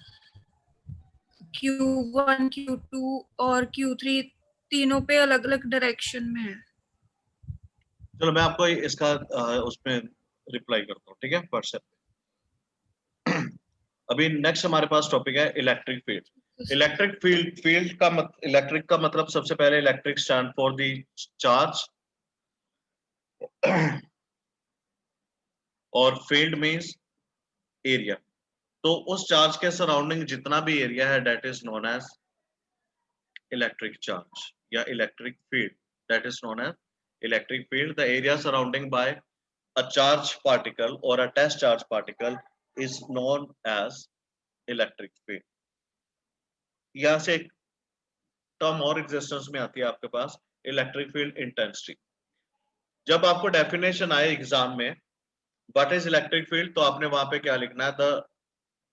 Q1, Q2 और Q3 तीनों पे अलग अलग डायरेक्शन में है। चलो मैं आपको इसका उसमें रिप्लाई करता हूँ, ठीक है, व्हाट्सएप पे। अभी नेक्स्ट हमारे पास टॉपिक है इलेक्ट्रिक फील्ड। इलेक्ट्रिक फील्ड का इलेक्ट्रिक का मतलब सबसे पहले electric stand for the charge और फील्ड मींस एरिया। तो उस चार्ज के सराउंडिंग जितना भी एरिया है that is known as electric charge या electric field, that is known as electric field. The area surrounding by a charge particle or a test charge particle is known as electric field। यहां से एक term और existence में आती है आपके पास, electric field intensity. जब आपको डेफिनेशन आए एग्जाम में व्हाट इज इलेक्ट्रिक फील्ड तो आपने वहां पे क्या लिखना है, the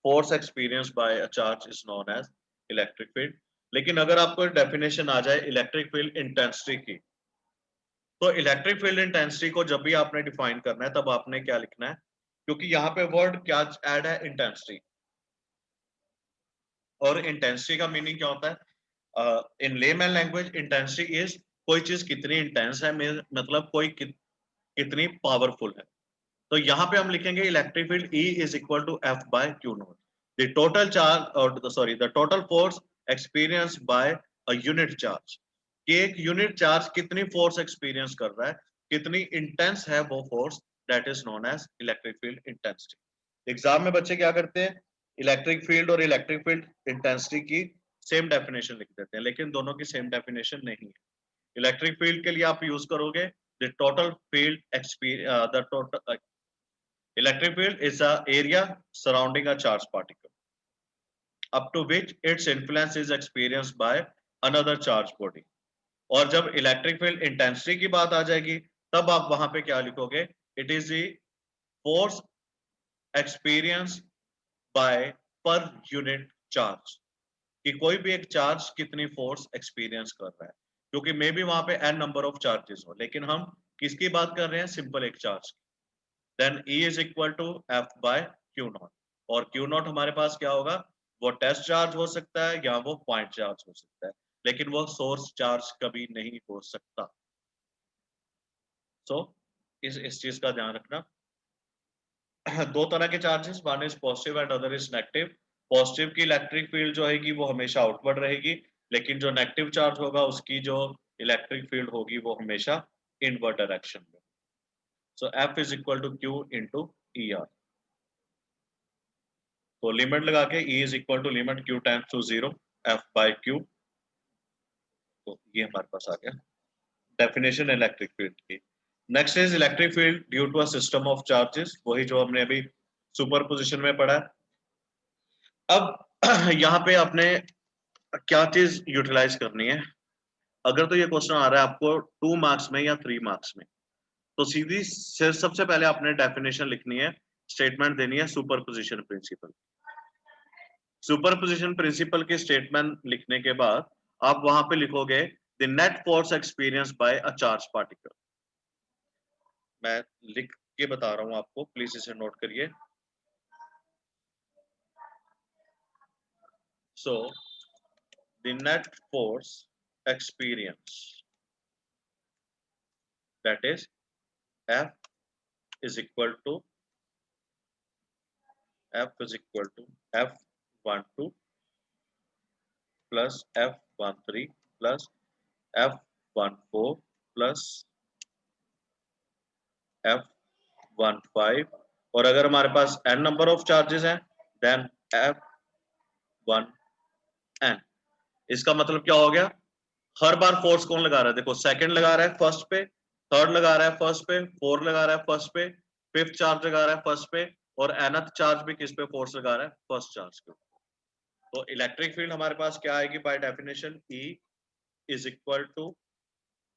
force experience by a charge is known as electric field. लेकिन अगर आपको डेफिनेशन आ जाए इलेक्ट्रिक फील्ड इंटेंसिटी की, तो इलेक्ट्रिक फील्ड इंटेंसिटी को जब भी आपने डिफाइन करना है तब आपने क्या लिखना है, क्योंकि यहाँ पे वर्ड क्या ऐड है, इंटेंसिटी। और इंटेंसिटी का मीनिंग क्या होता है इन लेमैन लैंग्वेज? इंटेंसिटी इज कोई चीज कितनी इंटेंस है, मतलब कोई कितनी पावरफुल है। तो यहाँ पे हम लिखेंगे electric field E is equal to F by Q naught, the total charge और sorry the total force experience by a unit charge. कि एक यूनिट चार्ज कितनी फोर्स एक्सपीरियंस कर रहा है, कितनी इंटेंस है वो force, that is known as electric field intensity. Exam में बच्चे क्या करते हैं, इलेक्ट्रिक फील्ड और इलेक्ट्रिक फील्ड इंटेंसिटी की सेम डेफिनेशन लिख देते हैं, लेकिन दोनों की सेम डेफिनेशन नहीं है। इलेक्ट्रिक फील्ड के लिए आप यूज करोगे the total field experience, the total electric field is the area surrounding a charged particle up to which its influence is experienced by another charged body। और जब electric field intensity की बात आ जाएगी तब आप वहां पे क्या लिखोगे, it is the force experience bye per unit charge, कि कोई भी एक चार्ज कितनी फोर्स एक्सपीरियंस कर रहा है, क्योंकि मे भी वहां पे n नंबर ऑफ चार्जेस हो, लेकिन हम किसकी बात कर रहे हैं, सिंपल एक चार्ज की। Then E is equal to F by Q not, और Q नॉट हमारे पास क्या होगा, वो टेस्ट चार्ज हो सकता है या वो पॉइंट चार्ज हो सकता है, लेकिन वो सोर्स चार्ज कभी नहीं हो सकता। सो इस चीज का ध्यान रखना। दो तरह के charges, one is positive and other is negative. Positive की इलेक्ट्रिक फील्ड जो है वो हमेशा आउटवर्ड रहेगी, लेकिन जो नेगेटिव चार्ज होगा उसकी जो इलेक्ट्रिक फील्ड होगी वो हमेशा इनवर्ड डायरेक्शन में। So F is equal to Q into ER। तो लिमिट लगा के E is equal to limit Q times to 0 F by Q, तो ये हमारे पास आ गया डेफिनेशन इलेक्ट्रिक फील्ड की। Next is electric field due to a system of charges, वही जो हमने अभी सुपरपोजिशन में पढ़ा है। अब यहाँ पे आपने क्या चीज यूटिलाइज करनी है, अगर तो ये क्वेश्चन आ रहा है आपको 2 मार्क्स में या 3 मार्क्स में, तो सीधी सबसे पहले आपने डेफिनेशन लिखनी है, स्टेटमेंट देनी है सुपरपोजिशन प्रिंसिपल। सुपरपोजिशन प्रिंसिपल की स्टेटमेंट लिखने के बाद आप वहां पे लिखोगे the net force experience by a charge particle. मैं लिख के बता रहा हूं आपको, प्लीज इसे नोट करिए। So the net force experience, that is F is equal to F12 plus F13 plus F14 plus F15, और अगर हमारे पास n नंबर ऑफ चार्जेस हैं देन F1n। इसका मतलब क्या हो गया, हर बार फोर्स कौन लगा रहा है, देखो सेकंड लगा रहा है फर्स्ट पे, थर्ड लगा रहा है फर्स्ट पे, फोर्थ लगा रहा है फर्स्ट पे, फिफ्थ चार्ज लगा रहा है फर्स्ट पे, और nth चार्ज भी किस पे फोर्स लगा रहा है, फर्स्ट चार्ज के। तो इलेक्ट्रिक फील्ड हमारे पास क्या आएगी by definition, E is equal to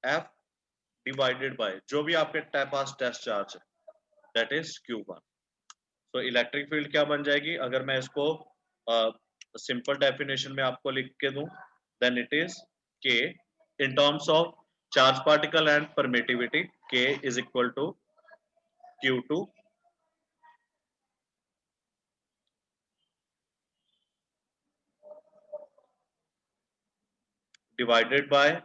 F divided by जो भी आपके पास टेस्ट चार्ज है, दैट इज Q1। तो इलेक्ट्रिक फील्ड क्या बन जाएगी, अगर मैं इसको सिंपल डेफिनेशन में आपको लिख के दूं, then it is K in terms of charge particle and permittivity, K is equal to Q2 divided by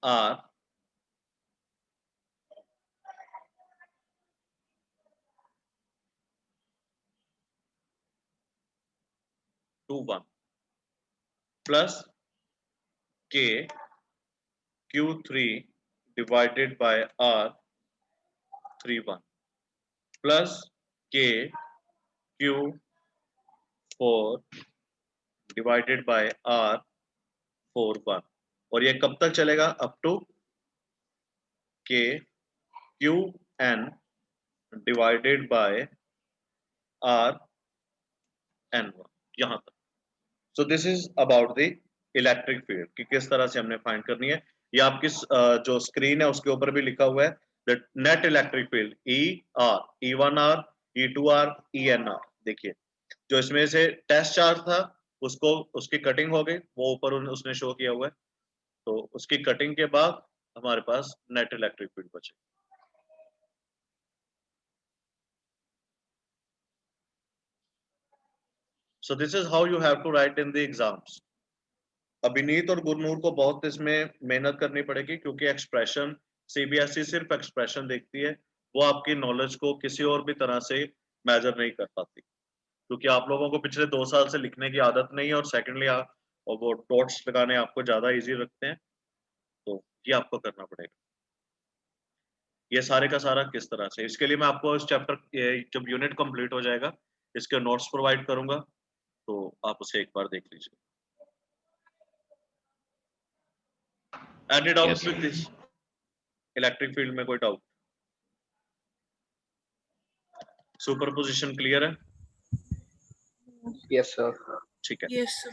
R to 1 plus K Q3 divided by R 3 1 plus K Q4 divided by R 4 1, और ये कब तक चलेगा, up to K Qn divided by R n1, यहां तक। So this is about the electric field कि किस तरह से हमने फाइंड करनी है। ये आपकी जो स्क्रीन है उसके ऊपर भी लिखा हुआ है the net electric field ER, E1R, E2R, ENR। देखिए जो इसमें से टेस्ट चार्ज था उसको उसकी कटिंग हो गई, वो ऊपर उसने शो किया हुआ है, तो उसकी कटिंग के बाद हमारे पास नेट इलेक्ट्रिक फील्ड बचे। So this is how you have to write in the exams. अभिनीत और गुरनूर को बहुत इसमें मेहनत करनी पड़ेगी, क्योंकि एक्सप्रेशन सीबीएसई सिर्फ एक्सप्रेशन देखती है, वो आपकी नॉलेज को किसी और भी तरह से मेजर नहीं कर पाती, क्योंकि आप लोगों को पिछले 2 साल से लिखने की आदत नहीं है, और सेकेंडली आप और वो डॉट्स लगाने आपको ज्यादा इजी रखते हैं, तो ये आपको करना पड़ेगा। ये सारे का सारा किस तरह से, इसके लिए मैं आपको इस चैप्टर जब यूनिट कंप्लीट हो जाएगा इसके नोट्स प्रोवाइड करूंगा, तो आप उसे एक बार देख लीजिए। Any doubts with this electric field में, कोई डाउट? सुपरपोजिशन क्लियर है? yes sir। ठीक है। Yes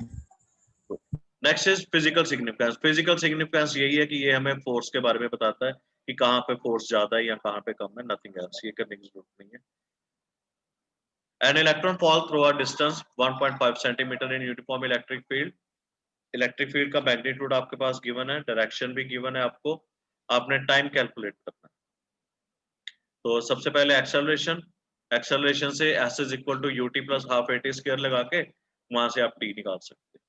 next is physical significance. Physical significance यही है कि ये हमें फोर्स के बारे में बताता है कि कहाँ पे फोर्स ज्यादा है या कहाँ पे कम है, नथिंग एल्स, ये करने की जरूरत नहीं है। An electron fall through a distance 1.5 centimeter in uniform electric field। Electric field का मैग्नीट्यूड आपके पास गिवन है, डायरेक्शन भी गिवन है आपको, आपने टाइम कैलकुलेट करना है। तो सबसे पहले एक्सेलरेशन, एक्सेलरेशन से s is equal to ut plus half at square लगा के वहां से आप t निकाल सकते हैं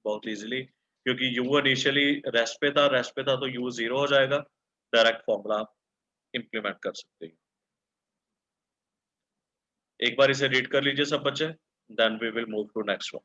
बहुत इजीली, क्योंकि u इनिशियली रेस्ट पे था तो u 0 हो जाएगा, डायरेक्ट फॉर्मूला आप इंप्लीमेंट कर सकते हैं। एक बार इसे रीड कर लीजिए सब बच्चे, then we will move to next one.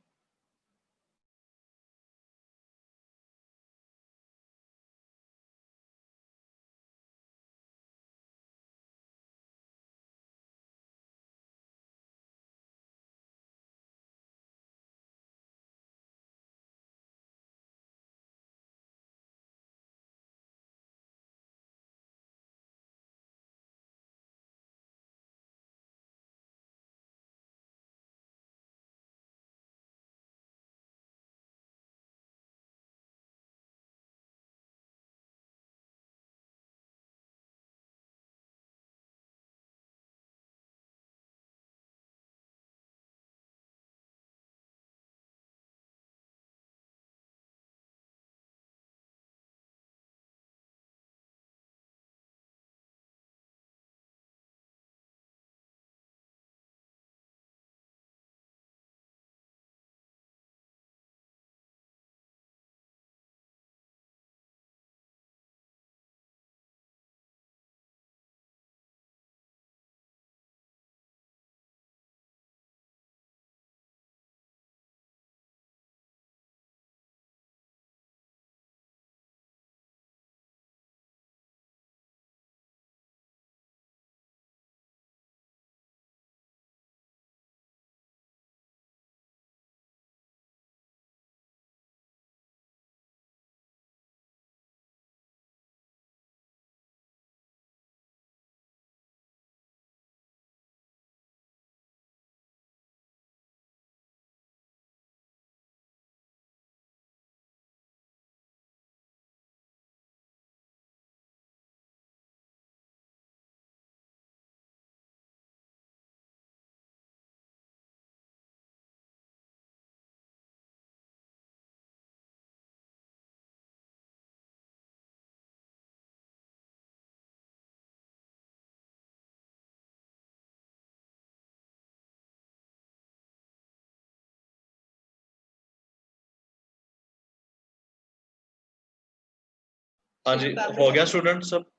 हाँ जी, हो गया स्टूडेंट सब?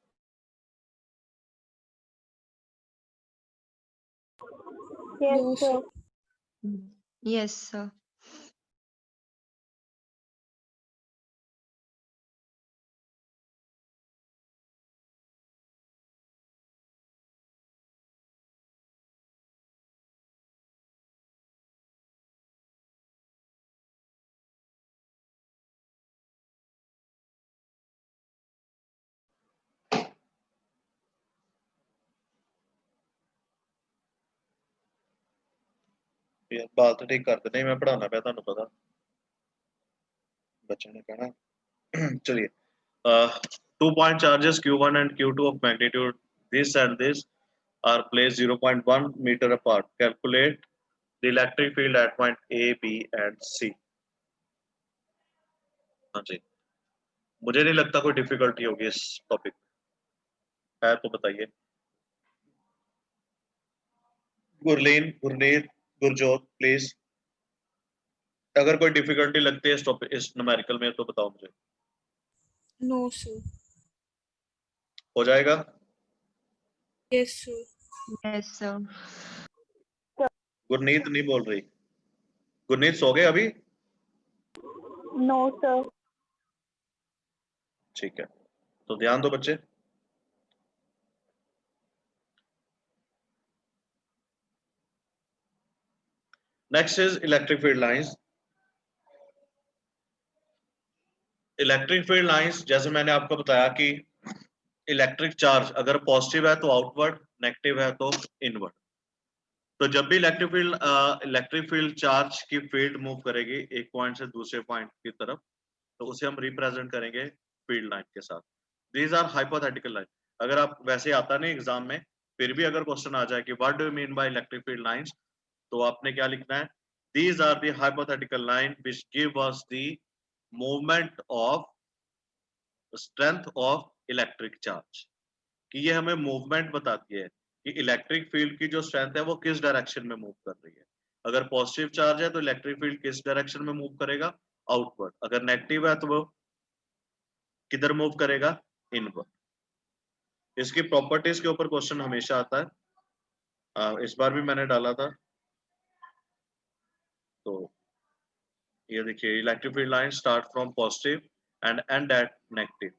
Yes, No, sir. Yes, sir. यार बात तो ठीक करते नहीं, मैं पढ़ाना पे ਤੁਹਾਨੂੰ पता बच्चे ने कहना चलिए 2 point charges q1 and q2 of magnitude this and this are placed 0.1 meter apart. Calculate the electric field at point A, B and C. हाँ जी, मुझे नहीं लगता कोई डिफिकल्टी होगी इस टॉपिक है, तो बताइए। गुरलीन, गुरनीत, गुरजोत प्लीज, अगर कोई डिफिकल्टी लगती है इस टॉपिक, इस न्यूमेरिकल में, तो बताओ मुझे। no, sir. हो जाएगा? Yes, sir. Yes, sir. Gurneet नहीं बोल रही। गुरनीत सो गए अभी? No, sir. ठीक है, तो ध्यान दो बच्चे। Next is electric field lines. Electric field lines, जैसे मैंने आपको बताया कि इलेक्ट्रिक चार्ज अगर पॉजिटिव है तो आउटवर्ड, नेगेटिव है तो इनवर्ड। तो जब भी इलेक्ट्रिक फील्ड चार्ज की फील्ड मूव करेगी एक पॉइंट से दूसरे पॉइंट की तरफ, तो उसे हम रिप्रेजेंट करेंगे फील्ड लाइन के साथ। These are hypothetical line. अगर आप वैसे आता नहीं एग्जाम में, फिर भी अगर क्वेश्चन आ जाए कि what do you mean by electric field lines, तो आपने क्या लिखना है? These are the hypothetical line which give us the movement of strength of electric charge. कि ये हमें मूवमेंट बताती है कि इलेक्ट्रिक फील्ड की जो स्ट्रेंथ है वो किस डायरेक्शन में मूव कर रही है। अगर पॉजिटिव चार्ज है तो इलेक्ट्रिक फील्ड किस डायरेक्शन में मूव करेगा? आउटवर्ड। अगर नेगेटिव है तो वो किधर मूव करेगा? इनवर्ड। इसकी प्रॉपर्टीज के ऊपर क्वेश्चन हमेशा आता है, इस बार भी मैंने डाला था। तो ये देखिए, electric field line start from positive end end at negative.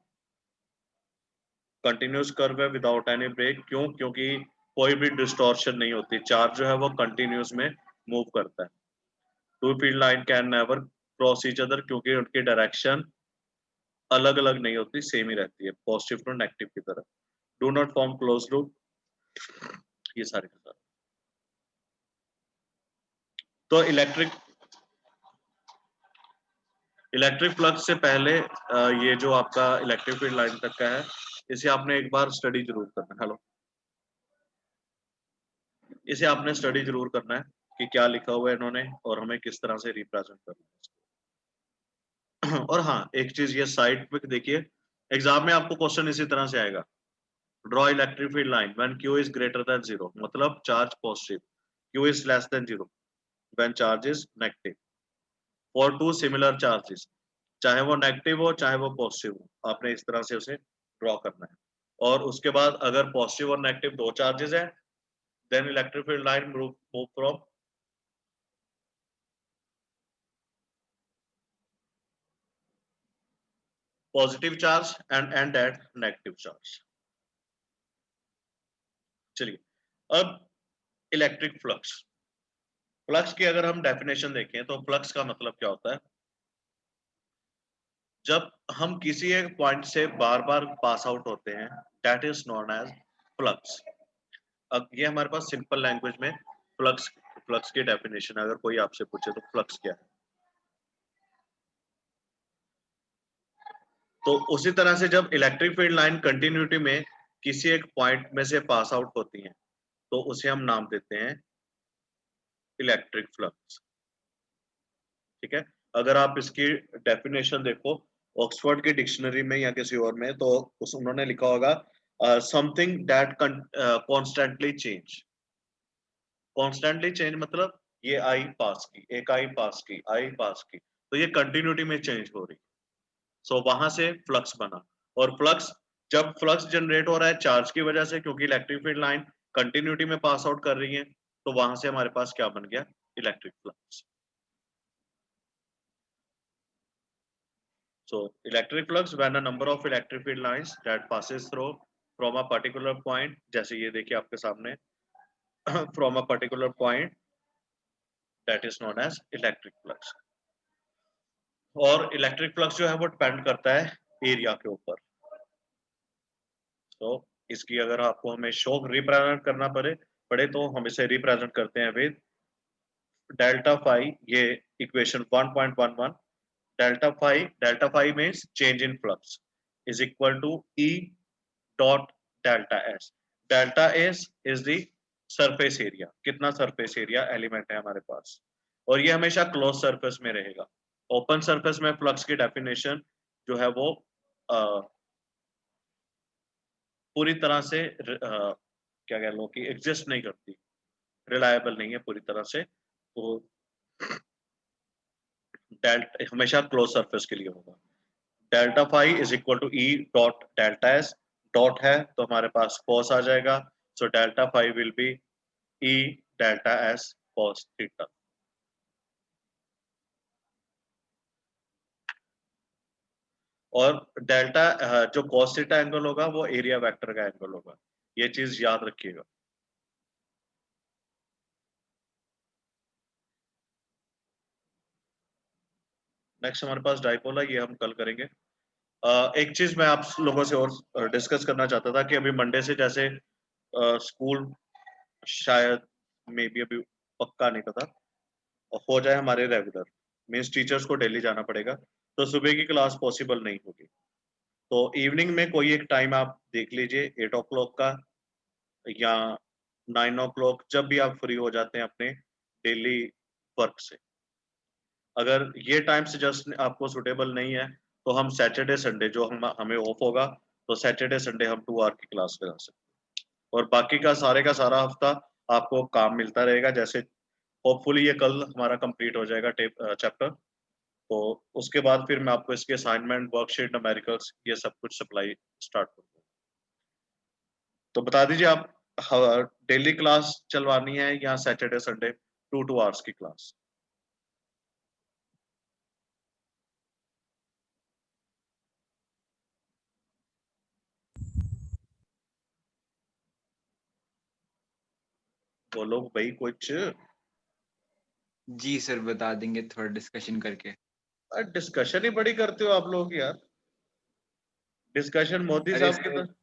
Continuous curve है विदाउट एनी ब्रेक। क्यों? क्योंकि कोई भी डिस्टॉर्शन नहीं होती, चार्ज जो है वो कंटिन्यूस में मूव करता है। Two field line can never cross each other, क्योंकि उनकी डायरेक्शन अलग अलग नहीं होती, सेम ही रहती है, पॉजिटिव टू नेगेटिव की तरह। Do not form close loop, ये सारे के सारे। तो इलेक्ट्रिक फ्लक्स से पहले ये जो आपका इलेक्ट्रिक फील्ड लाइन तक का है, इसे आपने एक बार स्टडी जरूर करना है। हेलो, इसे आपने स्टडी जरूर करना है कि क्या लिखा हुआ है इन्होंने और हमें किस तरह से रिप्रेजेंट करना है। और हाँ, एक चीज ये साइड पे देखिए, एग्जाम में आपको क्वेश्चन इसी तरह से आएगा। Draw electric field line when Q is greater than 0, मतलब charge positive, Q is less than 0 when charge is negative, for two similar charges, चाहे वो नेगेटिव हो चाहे वो पॉजिटिव हो, आपने इस तरह से उसे ड्रॉ करना है। और उसके बाद अगर पॉजिटिव और नेगेटिव दो चार्जेस है, then electric field line move from positive charge end end at negative charge. चलिए, अब इलेक्ट्रिक फ्लक्स। फ्लक्स की अगर हम डेफिनेशन देखें तो फ्लक्स का मतलब क्या होता है? जब हम किसी एक पॉइंट से बार बार पास आउट होते हैं, that is known as flux. अब ये हमारे पास सिंपल लैंग्वेज में फ्लक्स फ्लक्स की डेफिनेशन, अगर कोई आपसे पूछे तो फ्लक्स क्या है, तो उसी तरह से जब इलेक्ट्रिक फील्ड लाइन कंटिन्यूटी में किसी एक पॉइंट में से पास आउट होती है, तो उसे हम नाम देते हैं इलेक्ट्रिक फ्लक्स। ठीक है, अगर आप इसकी डेफिनेशन देखो ऑक्सफोर्ड की डिक्शनरी में या किसी और में, तो उस उन्होंने लिखा होगा something that constantly change. Constantly change मतलब ये आई पास की, एक आई पास की, आई पास की, तो ये कंटिन्यूटी में चेंज हो रही। सो वहां से फ्लक्स बना। और फ्लक्स, जब फ्लक्स जनरेट हो रहा है चार्ज की वजह से, क्योंकि इलेक्ट्रिक फील्ड लाइन कंटिन्यूटी में पास आउट कर रही है, तो वहां से हमारे पास क्या बन गया, electric flux. So electric flux when a number of electric field lines that passes through from a particular point, जैसे ये देखिए आपके सामने from a particular point, that is known as electric flux। और इलेक्ट्रिक फ्लक्स जो है वो depend करता है एरिया के ऊपर। तो इसकी अगर आपको हमें शॉक रिप्रेजेंट करना पड़े तो हम इसे रिप्रेजेंट करते हैं विद डेल्टा फाई, ये equation 1.11, delta phi means change in flux is equal to E dot delta S। delta S is the surface area, कितना surface area एलिमेंट है हमारे पास, और ये हमेशा क्लोज सरफेस में रहेगा। ओपन सरफेस में फ्लक्स की डेफिनेशन जो है वो पूरी तरह से क्या कह लो कि एग्जिस्ट नहीं करती, रिलायबल नहीं है पूरी तरह से, तो डेल्टा हमेशा क्लोज सरफेस के लिए होगा। Delta phi is equal to E dot delta S, dot है तो हमारे पास कॉस आ जाएगा, so delta phi will be E delta S cos theta. और डेल्टा जो कॉस थीटा एंगल होगा वो एरिया वेक्टर का एंगल होगा, ये चीज याद रखिएगा। नेक्स्ट हमारे पास डाइपोल है, ये हम कल करेंगे। एक चीज मैं आप लोगों से और डिस्कस करना चाहता था कि अभी मंडे से जैसे स्कूल शायद मे बी अभी पक्का नहीं पता हो जाए हमारे रेगुलर, मीन्स टीचर्स को डेली जाना पड़ेगा, तो सुबह की क्लास पॉसिबल नहीं होगी। तो इवनिंग में कोई एक टाइम आप देख लीजिए 8 o'clock का या 9 o'clock, जब भी आप फ्री हो जाते हैं अपने डेली वर्क से। अगर ये टाइम से जस्ट आपको सुटेबल नहीं है तो हम सैटरडे संडे जो हमें ऑफ होगा, तो सैटरडे संडे हम 2 आवर की क्लास लगा सकते हैं, और बाकी का सारा हफ्ता आपको काम मिलता रहेगा। जैसे होपफुली ये कल हमारा कंप्लीट हो जाएगा चैप्टर, तो उसके बाद फिर मैं आपको इसके असाइनमेंट, वर्कशीट, न्यूमेरिकल्स ये सब कुछ सप्लाई स्टार्ट कर दूंगा। तो बता दीजिए आप डेली क्लास चलवानी है या सैटरडे संडे 2 आवर्स की क्लास? बोलो भाई कुछ। जी सर, बता देंगे थोड़ा डिस्कशन करके। डिस्कशन ही बड़ी करते हो आप लोग यार, डिस्कशन मोदी अरे साहब की सर, तरह,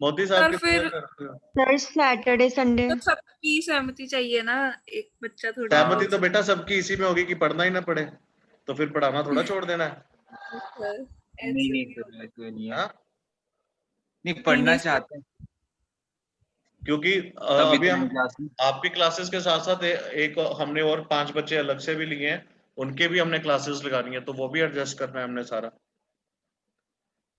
मोदी साहब सर की फिर तरह करते हो। सर सैटरडे संडे तो सबकी सहमति चाहिए ना, एक बच्चा थोड़ी हाँ, सहमति तो बेटा सबकी इसी में होगी कि पढ़ना ही ना पड़े, तो फिर पढ़ाना थोड़ा छोड़ देना है। सर नहीं ऐसे नहीं नहीं सर, ऐसे नहीं है। हाँ? नहीं, नहीं पढ़ना नहीं चाहते हैं क्योंकि तभी अभी तो हम मैं क्लास में। आपकी क्लासेस के साथ साथ एक हमने और 5 बच्चे अलग से भी लिए हैं, उनके भी हमने क्लासेस लगानी है, तो वो भी एडजस्ट करना है हमने सारा।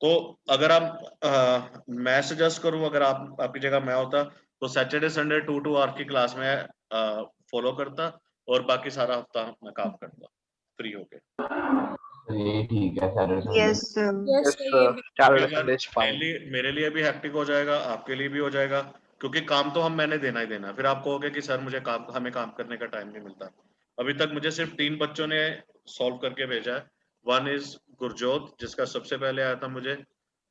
तो अगर आप मैं सजेस्ट करूं, अगर आप आपकी जगह मैं होता तो सैटरडे संडे 2 आवर की क्लास में फॉलो करता, और बाकी सारा हफ्ता मैं काम करता फ्री होके। ये ठीक है Saturday Sunday. Yes yes Yes, ये भी Saturday अगर Sunday is fine. मेरे लिए भी हेक्टिक हो जाएगा, आपके लिए भी हो जाएगा, क्योंकि काम तो मैंने देना ही देना है। फिर आप कहोगे कि सर मुझे हमें काम करने का टाइम नहीं मिलता। अभी तक मुझे सिर्फ 3 बच्चों ने सॉल्व करके भेजा है। वन इज गुरजोत, जिसका सबसे पहले आया था मुझे,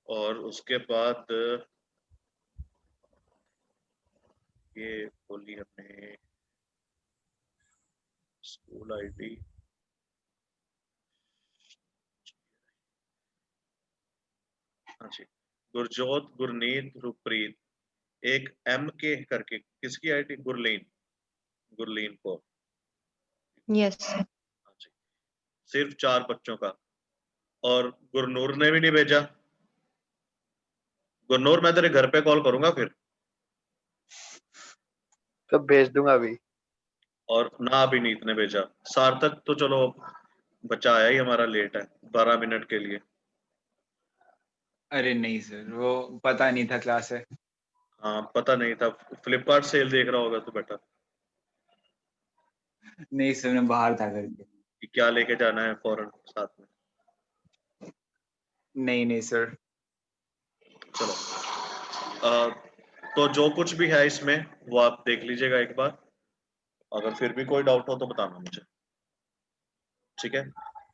और उसके बाद ये बोली हमने स्कूल आईडी, हाँ जी, गुरजोत, गुरनीत, रुपरीत, एक एम के करके किसकी आईडी, गुरलीन को, यस हाँ जी, सिर्फ 4 बच्चों का। और गुरनूर ने भी नहीं भेजा। गुरनूर मैं तेरे घर पे कॉल करूंगा फिर। तो भेज दूंगा अभी। और ना अभिनीत ने भेजा। सार्थक तो चलो बच्चा आया ही हमारा लेट है 12 मिनट के लिए। अरे नहीं सर, वो पता नहीं था क्लास है। हाँ पता नहीं था, फ्लिपकार्ट सेल देख रहा होगा तो बेटा, नहीं सर, मैं बाहर था करके। कि क्या लेके जाना है फौरन साथ में। नहीं नहीं सर, चलो तो जो कुछ भी है इसमें वो आप देख लीजिएगा एक बार, अगर फिर भी कोई डाउट हो तो बताना मुझे, ठीक है?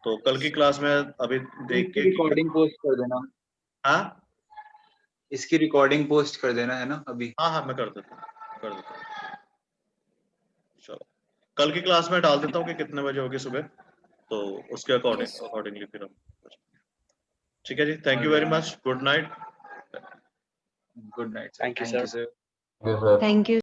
तो कल की क्लास में अभी देख के रिकॉर्डिंग पोस्ट कर देना, हाँ इसकी रिकॉर्डिंग पोस्ट कर देना है ना अभी। हाँ मैं कर देता हूँ। चलो कल की क्लास में डाल देता हूँ कि कितने बजे होगी सुबह, तो उसके अकॉर्डिंगली फिर हम, ठीक है जी। Thank you very much, good night. Good night. Thank you, thank you sir. Sir. Yes, sir. Thank you